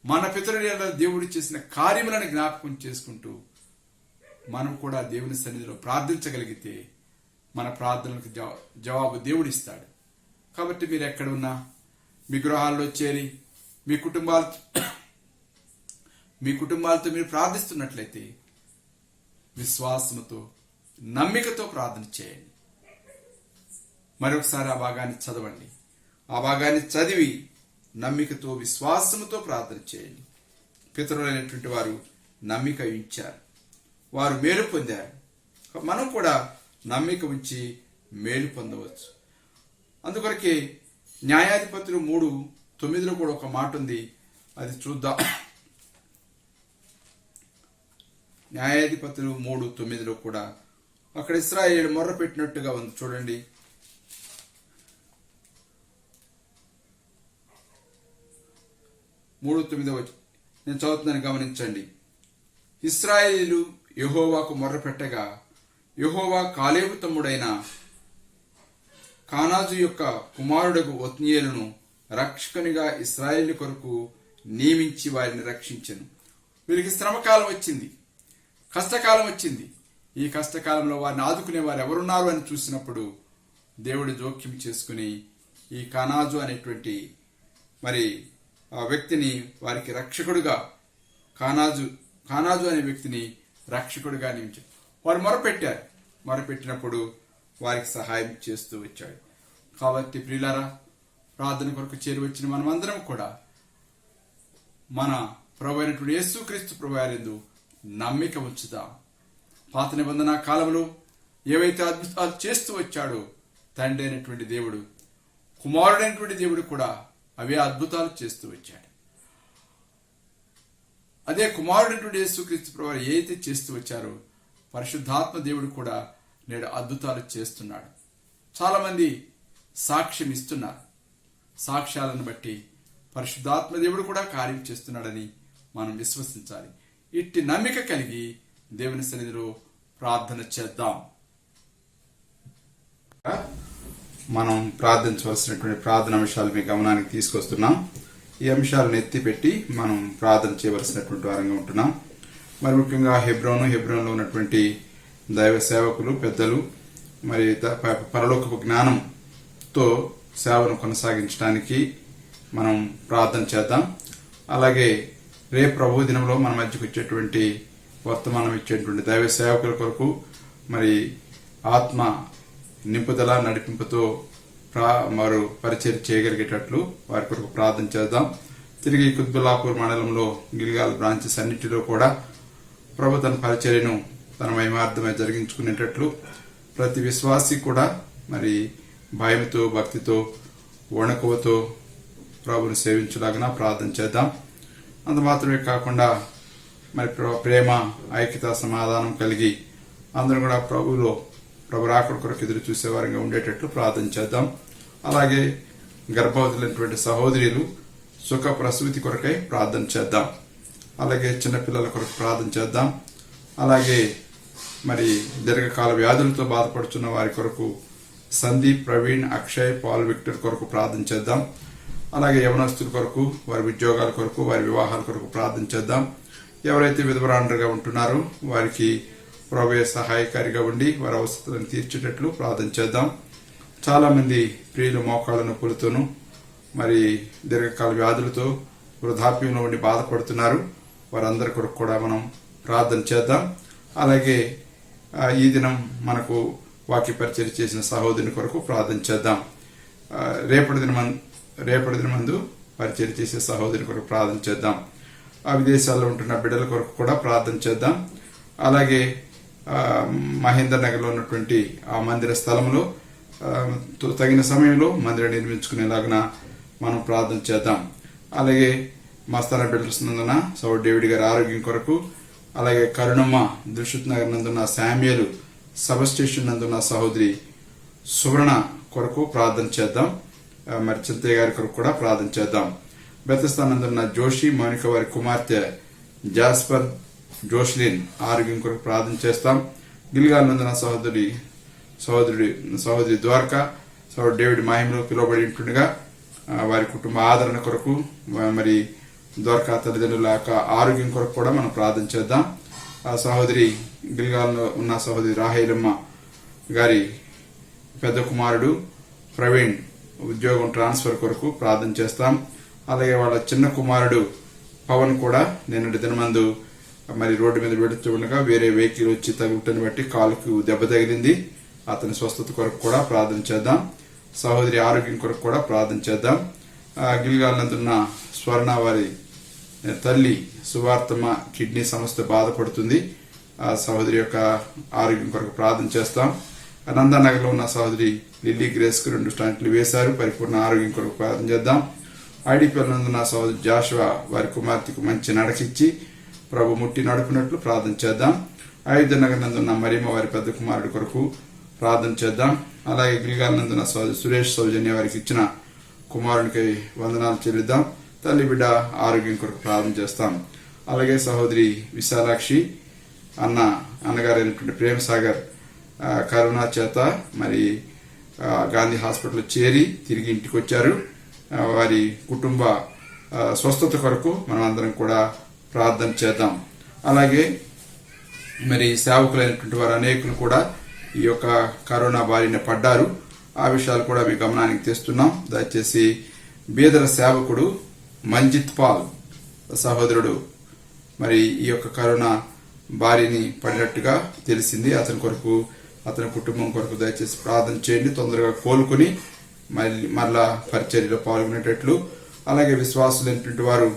మన పితరుల దేవుడు చేసిన కార్యములను జ్ఞాపకం చేసుకుంటూ మనం కూడా దేవుని సన్నిధిలో ప్రార్థించగలిగితే మన ప్రార్థనలకు జవాబు దేవుడిస్తాడు. కాబట్టి మీరు ఎక్కడ ఉన్నా మీ గృహాల్లో చేరి మీ కుటుంబాలతో మీరు ప్రార్థిస్తున్నట్లయితే విశ్వాసముతో నమ్మికతో ప్రార్థన చేయండి. మరొకసారి ఆ భాగాన్ని చదవండి. ఆ భాగాన్ని చదివి నమ్మికతో విశ్వాసముతో ప్రార్థన చేయండి. పితరులైనటువంటి వారు నమ్మిక ఉంచారు, వారు మేలు పొందారు. మనం కూడా నమ్మిక ఉంచి మేలు పొందవచ్చు. అందుకొరకే న్యాయాధిపతులు 3:9 కూడా ఒక మాట ఉంది, అది చూద్దాం. న్యాయాధిపతులు 3:9 కూడా అక్కడ ఇశ్రాయేలు మొర్ర పెట్టినట్టుగా ఉంది. చూడండి, 3:9 నేను చదువుతున్నాను, గమనించండి. ఇశ్రాయేలు యెహోవాకు మొర్ర పెట్టగా యెహోవా కాలేబు తమ్ముడైన కానాజు యొక్క కుమారుడకు ఒత్నీయేలును రక్షకునిగా ఇశ్రాయేలు కొరకు నియమించి వారిని రక్షించెను. వీరికి శ్రమకాలం వచ్చింది, కష్టకాలం వచ్చింది. ఈ కష్టకాలంలో వారిని ఆదుకునే వారు ఎవరున్నారు అని చూసినప్పుడు దేవుడు జోక్యం చేసుకుని ఈ కానాజు అనేటువంటి మరి ఆ వ్యక్తిని వారికి రక్షకుడుగా, కానాజు అనే వ్యక్తిని రక్షకుడిగా నియమించాడు. వారు మొరపెట్టారు. మొరపెట్టినప్పుడు వారికి సహాయం చేస్తూ వచ్చాడు. కాబట్టి ప్రియులారా, ప్రార్థన కొరకు చేరి వచ్చిన మనమందరం కూడా మన ప్రభు అయినటువంటి యేసుక్రీస్తు ప్రభువారియందు నమ్మిక ఉంచుదాం. పాత నిబంధన కాలంలో ఏవైతే అద్భుతాలు చేస్తూ వచ్చాడో తండ్రి అయినటువంటి దేవుడు, కుమారుడైనటువంటి దేవుడు కూడా అవే అద్భుతాలు చేస్తూ వచ్చాడు. అదే కుమారుడైనటువంటి యేసుక్రీస్తు ప్రభువారు ఏదైతే చేస్తూ వచ్చారో పరిశుద్ధాత్మ దేవుడు కూడా నేడు అద్భుతాలు చేస్తున్నాడు. చాలా మంది సాక్ష్యం ఇస్తున్నారు. సాక్ష్యాలను బట్టి పరిశుద్ధాత్మ దేవుడు కూడా కార్యం చేస్తున్నాడని మనం విశ్వసించాలి. ఇట్టి నమ్మిక కలిగి దేవుని సన్నిధిలో ప్రార్థన చేద్దాం. మనం ప్రార్థించవలసినటువంటి ప్రార్థన అంశాలు మీ గమనానికి తీసుకొస్తున్నాం. ఈ అంశాలను ఎత్తిపెట్టి మనం ప్రార్థన చేయవలసినటువంటి వారంగా ఉంటున్నాం. మరి ముఖ్యంగా హెబ్రోన్లో ఉన్నటువంటి దైవ సేవకులు, పెద్దలు మరి పరలోకపు జ్ఞానంతో సేవను కొనసాగించడానికి మనం ప్రార్థన చేద్దాం. అలాగే రేపు ప్రభు దినంలో మన మధ్యకు వచ్చేటువంటి వర్తమానం ఇచ్చేటువంటి దైవ సేవకుల కొరకు మరి ఆత్మ నింపుదల నడిపింపుతో వారు పరిచయం చేయగలిగేటట్లు వారి కొరకు ప్రార్థన చేద్దాం. తిరిగి కుత్బుల్లాపూర్ మండలంలో గిల్గాల్ బ్రాంచెస్ అన్నిటిలో కూడా ప్రభు తన పరిచర్యను తన మహిమార్థమై జరిగించుకునేటట్లు ప్రతి విశ్వాసి కూడా మరి భయంతో, భక్తితో, వణకువతో ప్రభుని సేవించలాగా ప్రార్థన చేద్దాం. అంత మాత్రమే కాకుండా మరి ప్రేమ, ఐక్యత, సమాధానం కలిగి అందరం కూడా ప్రభు రాకడ కొరకు ఎదురు చూసేవారంగా ఉండేటట్లు ప్రార్థన చేద్దాం. అలాగే గర్భవతులైనటువంటి సహోదరులు సుఖ ప్రసూతి కొరకై ప్రార్థన చేద్దాం. అలాగే చిన్నపిల్లల కొరకు ప్రార్థన చేద్దాం. అలాగే మరి దీర్ఘకాల వ్యాధులతో బాధపడుతున్న వారి కొరకు సందీప్, ప్రవీణ్, అక్షయ్, పాల్, విక్టర్ కొరకు ప్రార్థన చేద్దాం. అలాగే యవనస్తుల కొరకు, వారి ఉద్యోగాల కొరకు, వారి వివాహాల కొరకు ప్రార్థన చేద్దాం. ఎవరైతే విధవరాండ్రుగా ఉంటున్నారో వారికి ప్రభువే సహాయకారిగా ఉండి వారి అవసరాలను తీర్చేటట్లు ప్రార్థన చేద్దాం. చాలా మంది ప్రియులు మోకాళ్ళ నొప్పులతోనూ మరి దీర్ఘకాల వ్యాధులతో వృద్ధాప్యంలో ఉండి బాధపడుతున్నారు. వారందరి కొరకు కూడా మనం ప్రార్థన చేద్దాం. అలాగే ఈ దినం మనకు వాక్య పరిచయం చేసిన సహోదరుని కొరకు ప్రార్థన చేద్దాం. రేపటి దినమందు పరిచయం చేసే సహోదరుని కొరకు ప్రార్థన చేద్దాం. ఆ విదేశాల్లో ఉంటున్న బిడ్డల కొరకు కూడా ప్రార్థన చేద్దాం. అలాగే మహేందర్ నగర్లో ఉన్నటువంటి ఆ మందిర స్థలంలో తగిన సమయంలో మందిరం నిర్మించుకునేలాగా మనం ప్రార్థన చేద్దాం. అలాగే మస్తాన బిల్డర్స్ నందున సౌడ్ డేవిడ్ గారి ఆరోగ్యం కొరకు, అలాగే కరుణమ్మ దిల్షుత్ నగర్ నందున్న శామ్యుయల్ సబ్ స్టేషన్ నందున్న సహోదరి సువర్ణ కొరకు ప్రార్థన చేద్దాం. మరి చింతయ్య గారి కొరకు కూడా ప్రార్థన చేద్దాం. బెతస్తా నందున్న జోషి మౌనిక వారి కుమార్తె జాస్పర్ జోష్లిన్ ఆరోగ్యం కొరకు ప్రార్థన చేస్తాం. గిల్గాల్ నందున సహోదరి ద్వారక సహోదరు డేవిడ్ మహిమలో పిలువబడి ఉంటుండగా వారి కుటుంబ ఆదరణ కొరకు, మరి ద్వారకా తల్లిదండ్రుల యొక్క ఆరోగ్యం కొరకు కూడా మనం ప్రార్థన చేద్దాం. ఆ సహోదరి గిల్గాల్లో ఉన్న సహోదరి రాహేలమ్మ గారి పెద్ద కుమారుడు ప్రవీణ్ ఉద్యోగం ట్రాన్స్ఫర్ కొరకు ప్రార్థన చేస్తాం. అలాగే వాళ్ళ చిన్న కుమారుడు పవన్ కూడా నిన్నటి దినమందు మరి రోడ్డు మీద వెళుతూ ఉండగా వేరే వెహికల్ వచ్చి తగులుటని బట్టి కాలుకు దెబ్బ తగిలింది. అతని స్వస్థత కొరకు కూడా ప్రార్థన చేద్దాం. సహోదరి ఆరోగ్యం కొరకు కూడా ప్రార్థన చేద్దాం. గిల్గాల్ నందున్న స్వర్ణ వారి తల్లి సువార్తమ్మ కిడ్నీ సమస్య బాధపడుతుంది. ఆ సహోదరి యొక్క ఆరోగ్యం కొరకు ప్రార్థన చేస్తాం. నందానగర్ లో ఉన్న సహోదరి లిల్లీ గ్రేస్ కు 2 స్టంట్లు వేశారు. పరిపూర్ణ ఆరోగ్యం కొరకు ప్రార్థన చేద్దాం. ఐడిపిఎల్ నందున్న సహోదరి జాషువా వారి కుమార్తెకు మంచి నడకిచ్చి ప్రభు ముట్టి నడుపునట్లు ప్రార్థన చేద్దాం. అయోధ్య నగర్ నందున్న మరిమ వారి పెద్ద కుమారుడి కొరకు ప్రార్థన చేద్దాం. అలాగే గిల్గాల్ నందున్న సహోదరి సురేష్ సౌజన్య వారికి ఇచ్చిన కుమారునికి వందనాలు చెల్లిద్దాం. తల్లి బిడ్డ ఆరోగ్యం కొరకు ప్రార్థన చేస్తాం. అలాగే సహోదరి విశాలాక్షి అన్నగారైనటువంటి ప్రేమ్ సాగర్ కరోనా చేత మరి గాంధీ హాస్పిటల్ చేరి తిరిగి ఇంటికి వచ్చారు. వారి కుటుంబ స్వస్థత కొరకు మనం అందరం కూడా ప్రార్థన చేద్దాం. అలాగే మరి సేవకులైనటువంటి వారు అనేకులు కూడా ఈ యొక్క కరోనా బారిన పడ్డారు. ఆ విషయాలు కూడా మీ గమనానికి తెస్తున్నాం. దయచేసి బీదల సేవకుడు మంజిత్ పాల్ సహోదరుడు మరి ఈ యొక్క కరోనా బారిని పడినట్టుగా తెలిసింది. అతని కొరకు, అతని కుటుంబం కొరకు దయచేసి ప్రార్థన చేయండి. తొందరగా కోలుకుని మరలా పరిచర్యలో పాల్గొనేటట్లు. అలాగే విశ్వాసులైనటువంటి వారు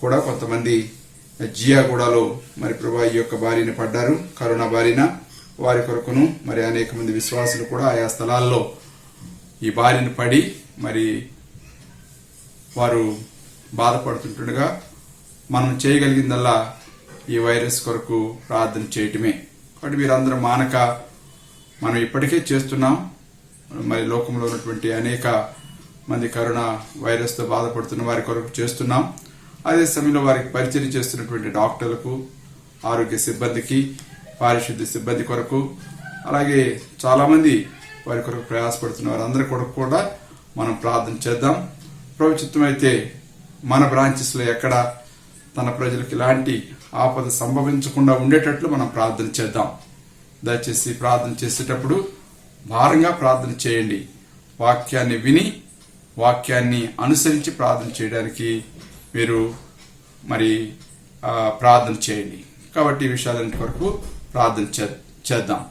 కూడా కొంతమంది జియాగూడలో మరి ప్రభా ఈ యొక్క బారిన పడ్డారు, కరోనా బారిన. వారి కొరకును మరి అనేక మంది విశ్వాసులు కూడా ఆయా స్థలాల్లో ఈ బారిన పడి మరి వారు బాధపడుతుండగా మనం చేయగలిగిందల్లా ఈ వైరస్ కొరకు ప్రార్థన చేయటమే. కాబట్టి వీరందరూ మానక మనం ఇప్పటికే చేస్తున్నాం. మరి లోకంలో ఉన్నటువంటి అనేక మంది కరోనా వైరస్ తో బాధపడుతున్న వారి కొరకు చేస్తున్నాం. అదే సమయంలో వారికి పరిచయం చేస్తున్నటువంటి డాక్టర్లకు, ఆరోగ్య సిబ్బందికి, పారిశుద్ధ్య సిబ్బంది కొరకు, అలాగే చాలా మంది వారి కొరకు ప్రయాసపడుతున్న వారందరి కొరకు కూడా మనం ప్రార్థన చేద్దాం. ప్రభుత్వమైతే మన బ్రాంచెస్ లో ఎక్కడ తన ప్రజలకు ఇలాంటి ఆపద సంభవించకుండా ఉండేటట్లు మనం ప్రార్థన చేద్దాం. దయచేసి ప్రార్థన చేసేటప్పుడు భారంగా ప్రార్థన చేయండి. వాక్యాన్ని విని వాక్యాన్ని అనుసరించి ప్రార్థన చేయడానికి మీరు మరి ప్రార్థన చేయండి. కాబట్టి ఈ విషయాలన్నిటి వరకు ప్రార్థన చేద్దాం.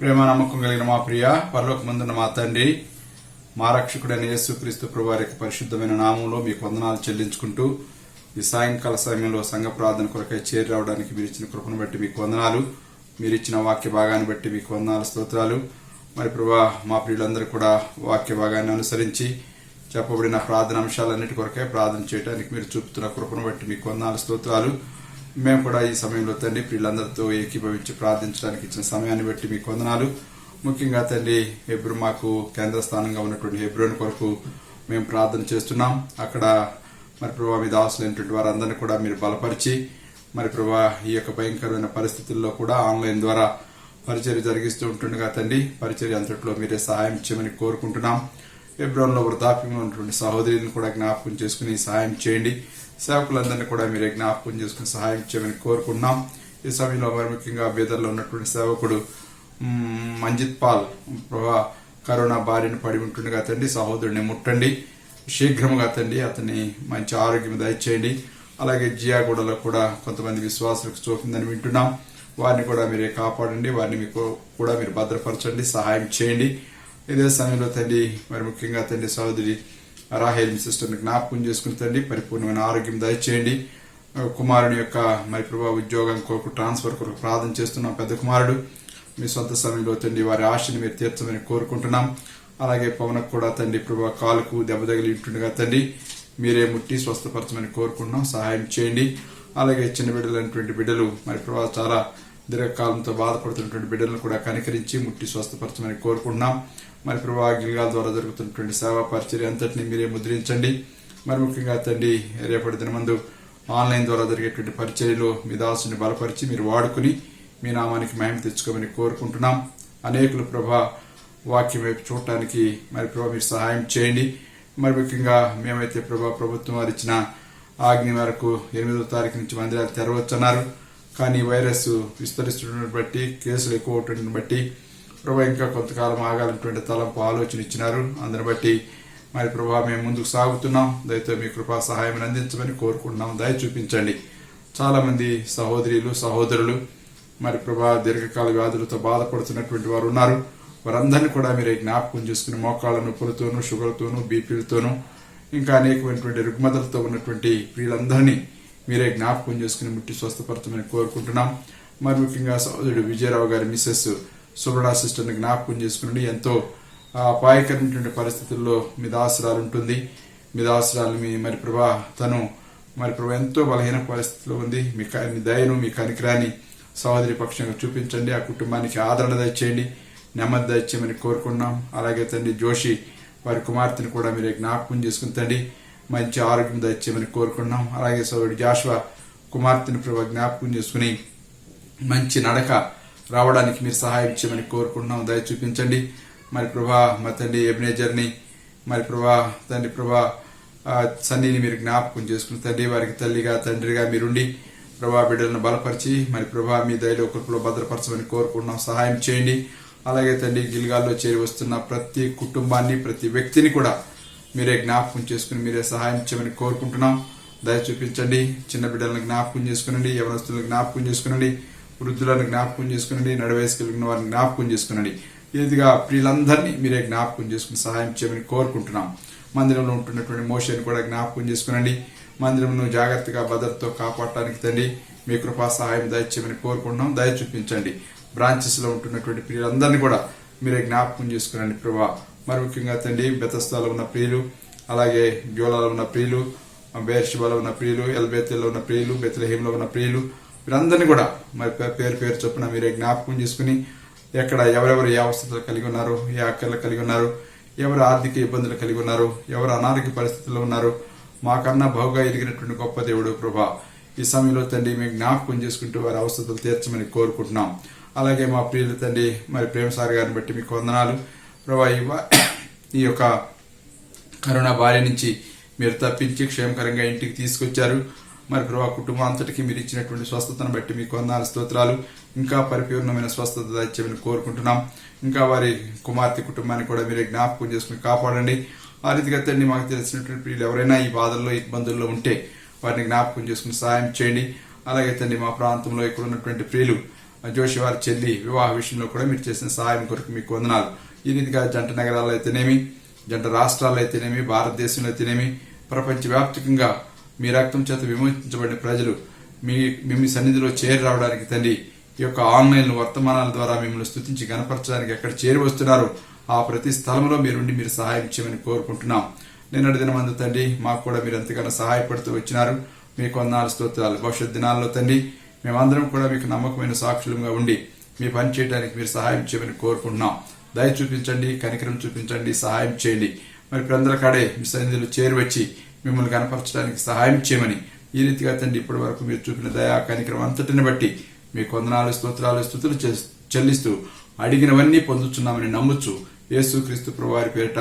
ప్రేమ నమ్మకం కలిగిన మా ప్రియ పరలోకమందున్న మా తండ్రి, మా రక్షకుడైన యేసుక్రీస్తు ప్రభువారి యొక్క పరిశుద్ధమైన నామంలో మీకు వందనాలు చెల్లించుకుంటూ ఈ సాయంకాల సమయంలో సంఘ ప్రార్థన కొరకై చేరి రావడానికి మీరు ఇచ్చిన కృపను బట్టి మీకు వందనాలు. మీరు ఇచ్చిన వాక్య భాగాన్ని బట్టి మీకు వందనాలు, స్తోత్రాలు. మరి ప్రభా, మా ప్రియులందరూ కూడా వాక్య భాగాన్ని అనుసరించి చెప్పబడిన ప్రార్థన అంశాలన్నిటి కొరకై ప్రార్థన చేయడానికి మీరు చూపుతున్న కృపను బట్టి మీకు వందనాలు, స్తోత్రాలు. మేము కూడా ఈ సమయంలో తండ్రి ప్రియులందరితో ఏకీభవించి ప్రార్థించడానికి ఇచ్చిన సమయాన్ని బట్టి మీకు వందనాలు. ముఖ్యంగా తండ్రి మాకు కేంద్ర స్థానంగా ఉన్నటువంటి హెబ్రోన్ కొరకు మేము ప్రార్థన చేస్తున్నాం. అక్కడ మరి ప్రభా మీ దాసులైనటువంటి వారందరినీ కూడా మీరు బలపరిచి మరి ప్రభా ఈ యొక్క భయంకరమైన పరిస్థితుల్లో కూడా ఆన్లైన్ ద్వారా పరిచర్య జరిగిస్తూ ఉంటుండగా తండ్రి పరిచర్య అంతట్లో మీరే సహాయం చేయమని కోరుకుంటున్నాం. హెబ్రోన్లో వృద్ధాప్యంలో ఉన్నటువంటి సహోదరులను కూడా జ్ఞాపకం చేసుకుని సహాయం చేయండి. సేవకులందరినీ కూడా మీరే జ్ఞాపకం చేసుకుని సహాయం చేయమని కోరుకుంటున్నాం. ఈ సమయంలో మరి ముఖ్యంగా బీదర్లో ఉన్నటువంటి సేవకుడు మంజిత్ పాల్ ప్రభా కరోనా బారిన పడి ఉంటుండగా తండ్రి సహోదరుని ముట్టండి, శీఘ్రముగా తండ్రి అతన్ని మంచి ఆరోగ్యం దయచేయండి. అలాగే జియాగూడలో కూడా కొంతమంది విశ్వాసులకు సోకిందని వింటున్నాం. వారిని కూడా మీరే కాపాడండి, వారిని మీకు కూడా మీరు భద్రపరచండి, సహాయం చేయండి. ఇదే సమయంలో తండ్రి మరి ముఖ్యంగా తండ్రి సహోదరి రాహేల్ సిస్టర్ని జ్ఞాపకం చేసుకుని తండ్రి పరిపూర్ణమైన ఆరోగ్యం దయచేయండి. కుమారుని యొక్క మరి ప్రభావ ఉద్యోగం కొరకు ట్రాన్స్ఫర్ కొరకు ప్రార్థన చేస్తున్నాం. పెద్ద కుమారుడు మీ సొంత సమయంలో తండ్రి వారి ఆశని మీరు తీర్చమని కోరుకుంటున్నాం. అలాగే పవనకు కూడా తండ్రి ప్రభావ కాలుకు దెబ్బ తగిలి ఉంటుండగా తండ్రి మీరే ముట్టి స్వస్థపరచమని కోరుకుంటున్నాం, సహాయం చేయండి. అలాగే చిన్న బిడ్డలైనటువంటి బిడ్డలు మరి ప్రభావ చాలా దీర్ఘకాలంతో బాధపడుతున్నటువంటి బిడ్డలను కూడా కనికరించి ముట్టి స్వస్థపరచమని కోరుకుంటున్నాం. మరి ప్రభావ గిల్గాల్ ద్వారా జరుగుతున్నటువంటి సేవా పరిచర్య అంతటిని మీరే ముద్రించండి. మరి ముఖ్యంగా తండ్రి రేపటి దినమందు ఆన్లైన్ ద్వారా జరిగేటువంటి పరిచర్యలో మీ దాసుని బలపరిచి మీరు వాడుకుని మీ నామానికి మహిమ తెచ్చుకోమని కోరుకుంటున్నాం. అనేకులు ప్రభా వాక్యం వైపు చూడటానికి మరి ప్రభా మీరు సహాయం చేయండి. మరి ముఖ్యంగా మేమైతే ప్రభా ప్రభుత్వం వారు ఇచ్చిన ఆజ్ఞ మేరకు 8వ తారీఖు నుంచి మందిరాలు తెరవచ్చన్నారు. కానీ వైరస్ విస్తరిస్తున్నటువంటి బట్టి కేసులు ఎక్కువ అవటాన్ని బట్టి ప్రభా ఇంకా కొంతకాలం ఆగాలన్నటువంటి తలంపు ఆలోచన ఇచ్చినారు. అందుని బట్టి మరి ప్రభా మేము ముందుకు సాగుతున్నాం. దయతో మీ కృపా సహాయం అందించమని కోరుకుంటున్నాం. దయ చూపించండి. చాలా మంది సహోదరులు సహోదరులు మరి ప్రభా దీర్ఘకాల వ్యాధులతో బాధపడుతున్నటువంటి వారు ఉన్నారు. వారందరినీ కూడా మీరే జ్ఞాపకం చేసుకుని మోకాళ్ళ నొప్పులతోనూ షుగర్తోనూ బీపీలతోనూ ఇంకా అనేకమైనటువంటి రుగ్మతలతో ఉన్నటువంటి వీళ్ళందరినీ మీరే జ్ఞాపకం చేసుకుని ముట్టి స్వస్థపరచమని కోరుకుంటున్నాం. మరి ముఖ్యంగా సహోదరుడు విజయరావు గారి మిస్సెస్ సుబ్రడా సిస్టర్ని జ్ఞాపకం చేసుకుని ఎంతో అపాయకరమైనటువంటి పరిస్థితుల్లో మీ దాసరాలు ఉంటుంది. మీ దాసరాలు మీ మరి ప్రభా తను మరి ప్రభా ఎంతో బలహీన పరిస్థితిలో ఉంది. మీ దయను మీ కనికరాన్ని సహోదరి పక్షంగా చూపించండి. ఆ కుటుంబానికి ఆదరణ దయచేయండి, నెమ్మది దయచేయమని కోరుకున్నాం. అలాగే తండ్రి జోషి వారి కుమార్తెను కూడా మీరే జ్ఞాపకం చేసుకుని తండ్రి మంచి ఆరోగ్యం దయచేయమని కోరుకున్నాం. అలాగే సోదరుడు జాషువా కుమార్తెను ప్రభా జ్ఞాపకం చేసుకుని మంచి నడక రావడానికి మీరు సహాయం చేయమని కోరుకుంటున్నాం. దయ చూపించండి. మరి ప్రభా మా తండ్రి ఎబినేజర్ని మరి ప్రభా తండ్రి ప్రభా సన్నీని మీరు జ్ఞాపకం చేసుకుని తండ్రి వారికి తల్లిగా తండ్రిగా మీరుండి ప్రభా బిడ్డలను బలపరిచి మరి ప్రభా మీ దయలో కృపలో భద్రపరచమని కోరుకుంటున్నాం. సహాయం చేయండి. అలాగే తండ్రి గిల్గాల్లో చేరి వస్తున్న ప్రతి కుటుంబాన్ని ప్రతి వ్యక్తిని కూడా మీరే జ్ఞాపకం చేసుకుని మీరే సహాయం చేయమని కోరుకుంటున్నాం. దయ చూపించండి. చిన్న బిడ్డలను జ్ఞాపకం చేసుకునండి, యవనస్తులను జ్ఞాపకం చేసుకునండి, వృద్ధులను జ్ఞాపకం చేసుకునండి, నడవయసు కలిగిన వారిని జ్ఞాపకం చేసుకునండి. ఇదిగా ప్రియులందరినీ మీరే జ్ఞాపకం చేసుకుని సహాయం చేయమని కోరుకుంటున్నాం. మందిరంలో ఉంటున్నటువంటి మోషని కూడా జ్ఞాపకం చేసుకునండి. మందిరంను జాగ్రత్తగా భద్రతతో కాపాడటానికి తండ్రి మీ కృపా సహాయం దయచేయమని కోరుకుంటున్నాం. దయ చూపించండి. బ్రాంచెస్ లో ఉంటున్నటువంటి ప్రియులందరినీ కూడా మీరే జ్ఞాపకం చేసుకునండి ప్రభా. మరి ముఖ్యంగా తండ్రి బెతస్తాలో ఉన్న ప్రియులు, అలాగే గ్యోలాలో ఉన్న ప్రియులు, బేర్షిబాలో ఉన్న ప్రియులు, ఎల్బేతేలో ఉన్న ప్రియులు, బెత్లెహేంలో ఉన్న ప్రియులు వీరందరినీ కూడా మరి పేరు పేరు చొప్పున మీరే జ్ఞాపకం చేసుకుని ఎక్కడ ఎవరెవరు ఏ అవస్థలు కలిగి ఉన్నారు, ఏ అక్కర్లు కలిగి ఉన్నారు, ఎవరు ఆర్థిక ఇబ్బందులు కలిగి ఉన్నారు, ఎవరు అనారోగ్య పరిస్థితుల్లో ఉన్నారు, మాకన్నా బహుగా ఎదిగినటువంటి గొప్ప దేవుడు ప్రభా. ఈ సమయంలో తండ్రి మేము జ్ఞాపకం చేసుకుంటూ వారి అవస్థలు తీర్చమని కోరుకుంటున్నాం. అలాగే మా ప్రియులు తండ్రి మరి ప్రేమసారి గారిని బట్టి మీకు వందనాలు ప్రభా. ఈ యొక్క కరోనా బారి నుంచి మీరు తప్పించి క్షేమకరంగా ఇంటికి తీసుకొచ్చారు. మరి ప్రభా కుటుంబం అంతటికి మీరు ఇచ్చినటువంటి స్వస్థతను బట్టి మీకు వందనాలు, స్తోత్రాలు. ఇంకా పరిపూర్ణమైన స్వస్థత దయచేయమని కోరుకుంటున్నాం. ఇంకా వారి కుమార్తె కుటుంబాన్ని కూడా మీరే జ్ఞాపకం చేసుకుని కాపాడండి. ఆ రీతిగా తండ్రి మాకు తెలిసినటువంటి ప్రియులు ఎవరైనా ఈ బాధల్లో ఇబ్బందుల్లో ఉంటే వారిని జ్ఞాపకం చేసుకుని సహాయం చేయండి. అలాగే తండ్రి మా ప్రాంతంలో ఇక్కడ ఉన్నటువంటి ప్రియులు జోషి వారి చెల్లి వివాహ విషయంలో కూడా మీరు చేసిన సహాయం కొరకు మీకు వందనాలు. ఈ రీతిగా జంట నగరాల్లో అయితేనేమి, జంట రాష్ట్రాల్లో అయితేనేమి, భారతదేశంలో అయితేనేమి, ప్రపంచవ్యాప్తంగా మీ రక్తం చేత విమోచించబడిన ప్రజలు మీ సన్నిధిలో చేరి రావడానికి తండ్రి ఈ యొక్క ఆన్లైన్ వర్తమానాల ద్వారా మిమ్మల్ని స్తుతించి గణపరచడానికి ఎక్కడ చేరి వస్తున్నారో ఆ ప్రతి స్థలంలో మీరుండి మీరు సహాయం చేయమని కోరుకుంటున్నాం. నేను దినమందు తండ్రి మాకు కూడా మీరు ఎంతగానో సహాయపడుతూ వచ్చినారు. మీకు వందనాలు, స్తోత్రాలు. భవిష్యత్ దినాల్లో తండ్రి మేమందరం కూడా మీకు నమ్మకమైన సాక్షులుగా ఉండి మీ పని చేయడానికి మీరు సహాయం చేయమని కోరుకుంటున్నాం. దయ చూపించండి, కనికరం చూపించండి, సహాయం చేయండి. మరి ప్రజల కాడే మీ సన్నిధిలో చేరి వచ్చి మిమ్మల్ని కనపరచడానికి సహాయం చేయమని ఈ రీతిగా తండ్రి ఇప్పటి వరకు మీరు చూపిన దయా కనికరం అంతటిని బట్టి మీకు వందనాలు, స్తోత్రాలు, స్తుతులు చెల్లిస్తూ అడిగినవన్నీ పొందుతున్నామని నమ్ముచు యేసుక్రీస్తు ప్రభువారి పేరిట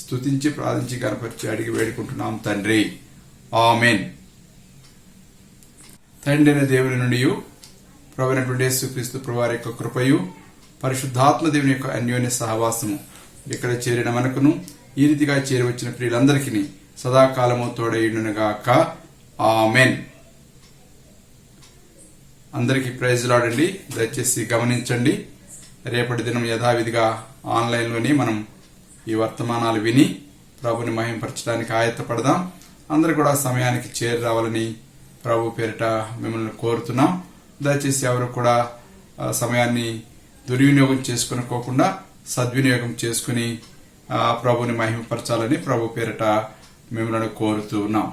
స్తుతించి ప్రార్థించి కనపరిచి అడిగి వేడుకుంటున్నాం తండ్రి. ఆమేన్. తండ్రి అయిన దేవుని నుండి ప్రభువైనటువంటి యేసుక్రీస్తు ప్రభువారి యొక్క కృపయు పరిశుద్ధాత్మ దేవుని యొక్క అన్యోన్య సహవాసము ఇక్కడ చేరిన మనకును ఈ రీతిగా చేరి వచ్చిన ప్రియులందరికీ సదాకాలము తోడైయుండునుగాక. ఆమేన్. అందరికీ ప్రైజ్ లాడండి. దయచేసి గమనించండి, రేపటి దినం యథావిధిగా ఆన్లైన్లోని మనం ఈ వర్తమానాలు విని ప్రభుని మహింపరచడానికి ఆయత్తపడదాం. అందరూ కూడా సమయానికి చేరి రావాలని ప్రభు పేరిట మిమ్మల్ని కోరుతున్నాం. దయచేసి ఎవరు కూడా సమయాన్ని దుర్వినియోగం చేసుకునుకోకుండా సద్వినియోగం చేసుకుని ప్రభుని మహిమపరచాలని ప్రభు పేరిట మిమ్మల్ని కోరుతున్నాం.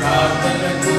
ప్రార్థనకు